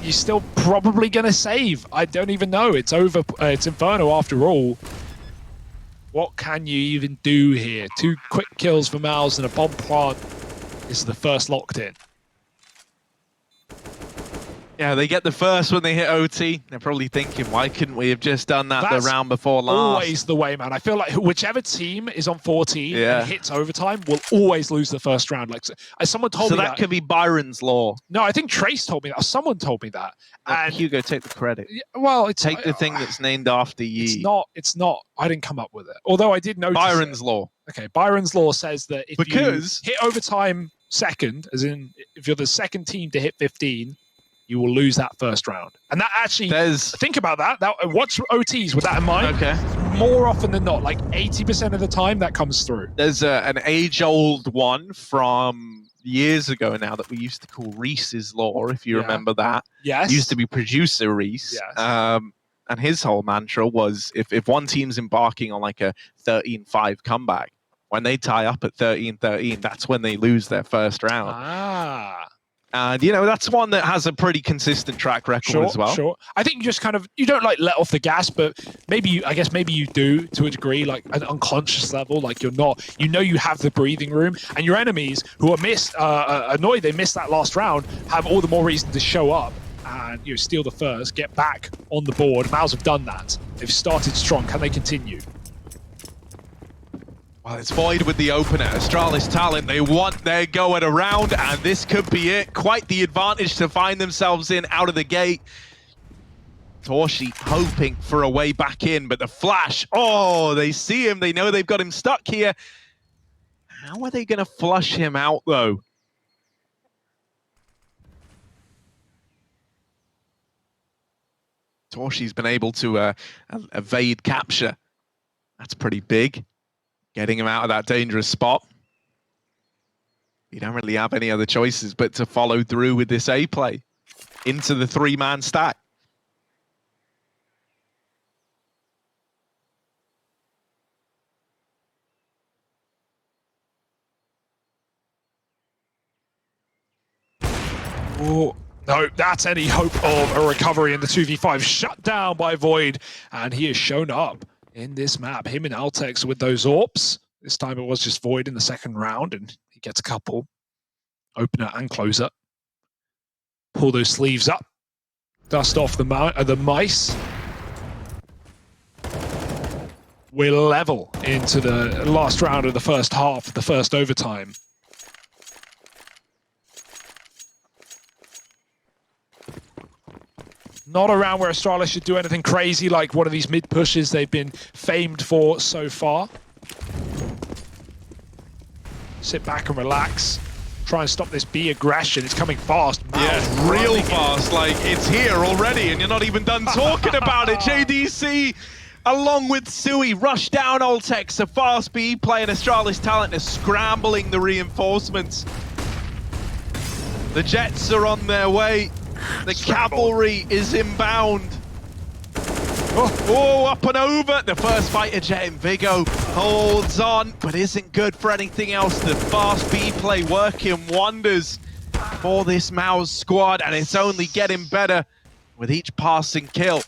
S2: you're still probably going to save. I don't even know. It's over. It's Inferno after all. What can you even do here? 2 quick kills for Mouz and a bomb plant. This is the first locked in.
S1: Yeah, they get the first when they hit OT. They're probably thinking, why couldn't we have just done that
S2: That's
S1: the round before last?
S2: Always the way, man. I feel like whichever team is on 14
S1: Yeah.
S2: and hits overtime will always lose the first round. Like someone told
S1: So
S2: me
S1: that could be Byron's law.
S2: No, I think Trace told me that. Or someone told me that. And
S1: Hugo, take the credit.
S2: well, it's
S1: Take the thing that's named after ye.
S2: It's not. It's not. I didn't come up with it. Although I did notice
S1: Byron's law.
S2: Okay, Byron's law says that if
S1: Because-
S2: you hit overtime second, as in if you're the second team to hit 15, you will lose that first round. And that actually,
S1: There's
S2: think about that. Watch OTs with that in mind.
S1: okay.
S2: More often than not, like 80% of the time, that comes through.
S1: There's an age-old one from years ago now that we used to call Reese's Law, if you
S2: Yeah.
S1: remember that.
S2: Yes.
S1: It used to be producer Reese.
S2: Yes.
S1: And his whole mantra was if one team's embarking on like a 13-5 comeback, when they tie up at 13-13, that's when they lose their first round.
S2: Ah.
S1: And, you know, that's one that has a pretty consistent track record as well.
S2: Sure. I think you just kind of, you don't like let off the gas, but maybe I guess maybe you do to a degree, like an unconscious level, like you're not, you know, you have the breathing room, and your enemies who are annoyed they missed that last round have all the more reason to show up and, you know, steal the first, get back on the board. Mouz have done that. They've started strong. Can they continue?
S1: Well, it's Void with the opener. Astralis talent, they want their go at a round, and this could be it. Quite the advantage to find themselves in out of the gate. Torshi hoping for a way back in, but the flash, oh, they see him. They know they've got him stuck here. How are they going to flush him out, though? Torshi's been able to evade capture. That's pretty big. Getting him out of that dangerous spot. You don't really have any other choices but to follow through with this A play into the 3-man stack.
S2: Oh, no, that's any hope of a recovery in the 2v5. Shut down by Void, and he has shown up in this map. Him and Altex with those AWPs. This time it was just Void in the second round, and he gets a couple. Opener and closer. Pull those sleeves up. Dust off the mice. We're level into the last round of the first half, the first overtime. Not around where Astralis should do anything crazy like one of these mid pushes they've been famed for so far. Sit back and relax. Try and stop this B aggression. It's coming fast.
S1: Yeah, real fast. Like, it's here already, and you're not even done talking about it. JDC, along with Sui, rush down Ultex. A fast B play, and Astralis Talent is scrambling the reinforcements. The Jets are on their way. The cavalry is inbound. Oh, up and over. The first fighter jet in Vigo holds on, but isn't good for anything else. The fast B play working wonders for this Mouz squad, and it's only getting better with each passing kill.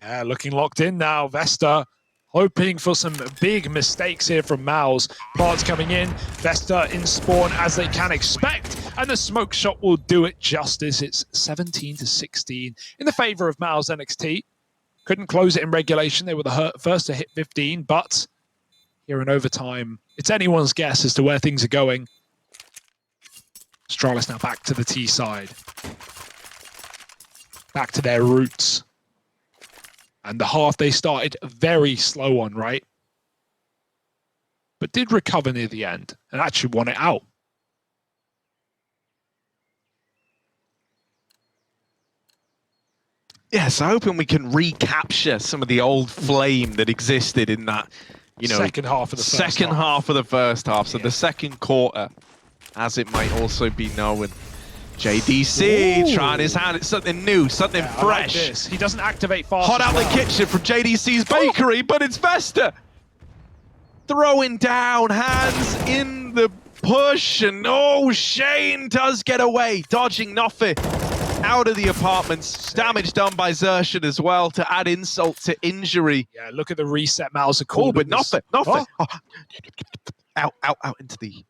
S2: Yeah, looking locked in now. Vesta hoping for some big mistakes here from Mouz. Plants coming in, Vesta in spawn as they can expect, and the smoke shot will do it justice. It's 17-16 in the favor of Mouz NXT. Couldn't close it in regulation. They were the first to hit 15, but here in overtime, it's anyone's guess as to where things are going. Astralis now back to the T side. Back to their roots. And the half they started very slow on, right? But did recover near the end and actually won it out.
S1: Yes, I'm hoping we can recapture some of the old flame that existed in that, you know,
S2: second half of the first
S1: half of the first half. So
S2: Yeah.
S1: the second quarter, as it might also be known. JDC
S2: Ooh.
S1: trying his hand at something new, something
S2: Yeah, I
S1: fresh.
S2: like this. He doesn't activate fast.
S1: Hot
S2: as
S1: out
S2: well.
S1: the kitchen from JDC's bakery, but it's Vesta. Throwing down, hands in the push, and oh, Shane does get away, dodging Noffi out of the apartments. Damage done by Zershan as well to add insult to injury.
S2: Yeah, look at the reset Mouse.
S1: Oh, but Noffi.
S2: Oh.
S1: Out into the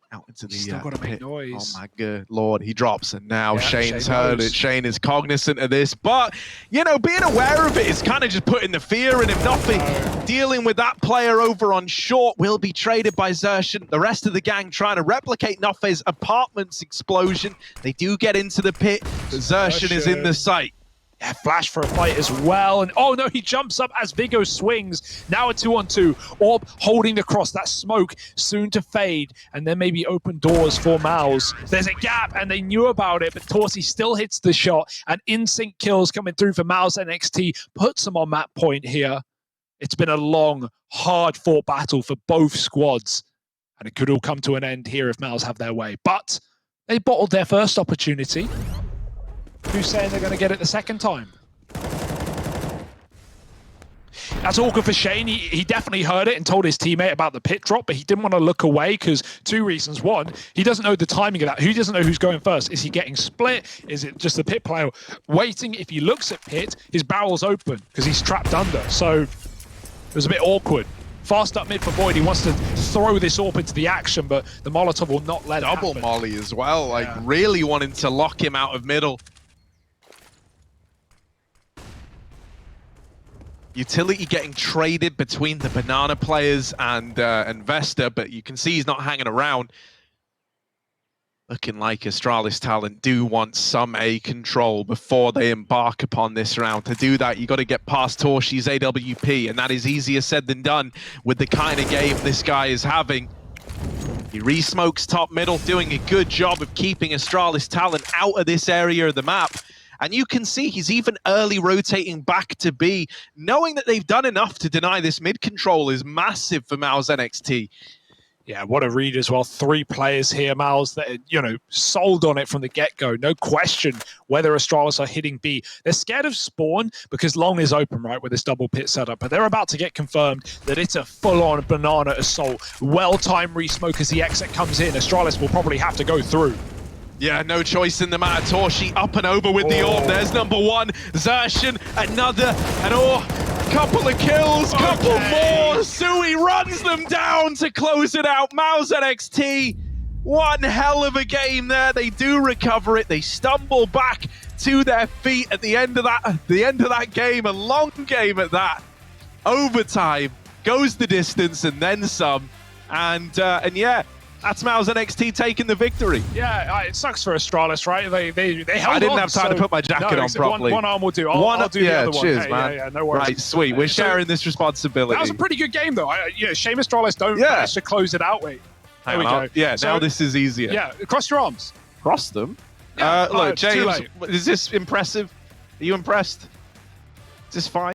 S2: Still gotta make
S1: pit.
S2: noise.
S1: Oh my good lord, he drops, and now
S2: Yeah,
S1: Shane's
S2: Shane
S1: heard
S2: knows.
S1: it. Shane is cognizant of this, but you know, being aware of it is kind of just putting the fear in him. Noffi dealing with that player over on short will be traded by Zershan. The rest of the gang trying to replicate Noffi's apartment's explosion. They do get into the pit, but Zershan is in the sight.
S2: Yeah, flash for a fight as well. And oh no, he jumps up as Vigo swings. Now a 2-on-2. Orb holding the cross. That smoke soon to fade. And then maybe open doors for Mouz. There's a gap and they knew about it, but Torsi still hits the shot. And in-sync kills coming through for Mouz NXT. Puts them on that point here. It's been a long, hard-fought battle for both squads. And it could all come to an end here if Mouz have their way. But they bottled their first opportunity. Who's saying they're going to get it the second time? That's awkward for Shane. He definitely heard it and told his teammate about the pit drop, but he didn't want to look away because two reasons. One, he doesn't know the timing of that. He doesn't know who's going first. Is he getting split? Is it just the pit player waiting? If he looks at pit, his barrel's open because he's trapped under. So it was a bit awkward. Fast up mid for Void. He wants to throw this AWP into the action, but the Molotov will not let it
S1: Double
S2: happen.
S1: molly as well, like
S2: Yeah.
S1: really wanting to lock him out of middle. Utility getting traded between the banana players and Vesta, but you can see he's not hanging around. Looking like Astralis Talent do want some A control before they embark upon this round. To do that, you got to get past Torshi's AWP, and that is easier said than done with the kind of game this guy is having. He re-smokes top middle, doing a good job of keeping Astralis Talent out of this area of the map. And you can see he's even early rotating back to B. Knowing that they've done enough to deny this mid control is massive for Mouz NXT.
S2: Yeah, what a read as well. 3 players here, Mouz, that, you know, sold on it from the get-go. No question whether Astralis are hitting B. They're scared of spawn because long is open, right, with this double pit setup. But they're about to get confirmed that it's a full-on banana assault. Well-timed re-smoke as the exit comes in. Astralis will probably have to go through.
S1: Yeah, no choice in the matter. Torshi up and over with the orb. There's number 1. Zershan, another, and couple of kills, couple more. Sui runs them down to close it out. Mouz NXT, one hell of a game there. They do recover it. They stumble back to their feet at the end of that game. A long game at that. Overtime goes the distance and then some. And yeah, That's Mouz NXT taking the victory.
S2: Yeah, it sucks for Astralis, right? They held
S1: I didn't
S2: on,
S1: have time to put my jacket on properly.
S2: One arm will do. I'll do the other one.
S1: Cheers,
S2: Hey,
S1: man.
S2: Yeah, no worries.
S1: Right, sweet. We're sharing this responsibility.
S2: That was a pretty good game, though. Shame Astralis don't manage to close it out. Wait, there we go.
S1: Yeah,
S2: So,
S1: now this is easier.
S2: Yeah, cross your arms.
S1: Cross them?
S2: Yeah,
S1: Look,
S2: too
S1: James,
S2: late.
S1: is this impressive? Are you impressed? Is this fine?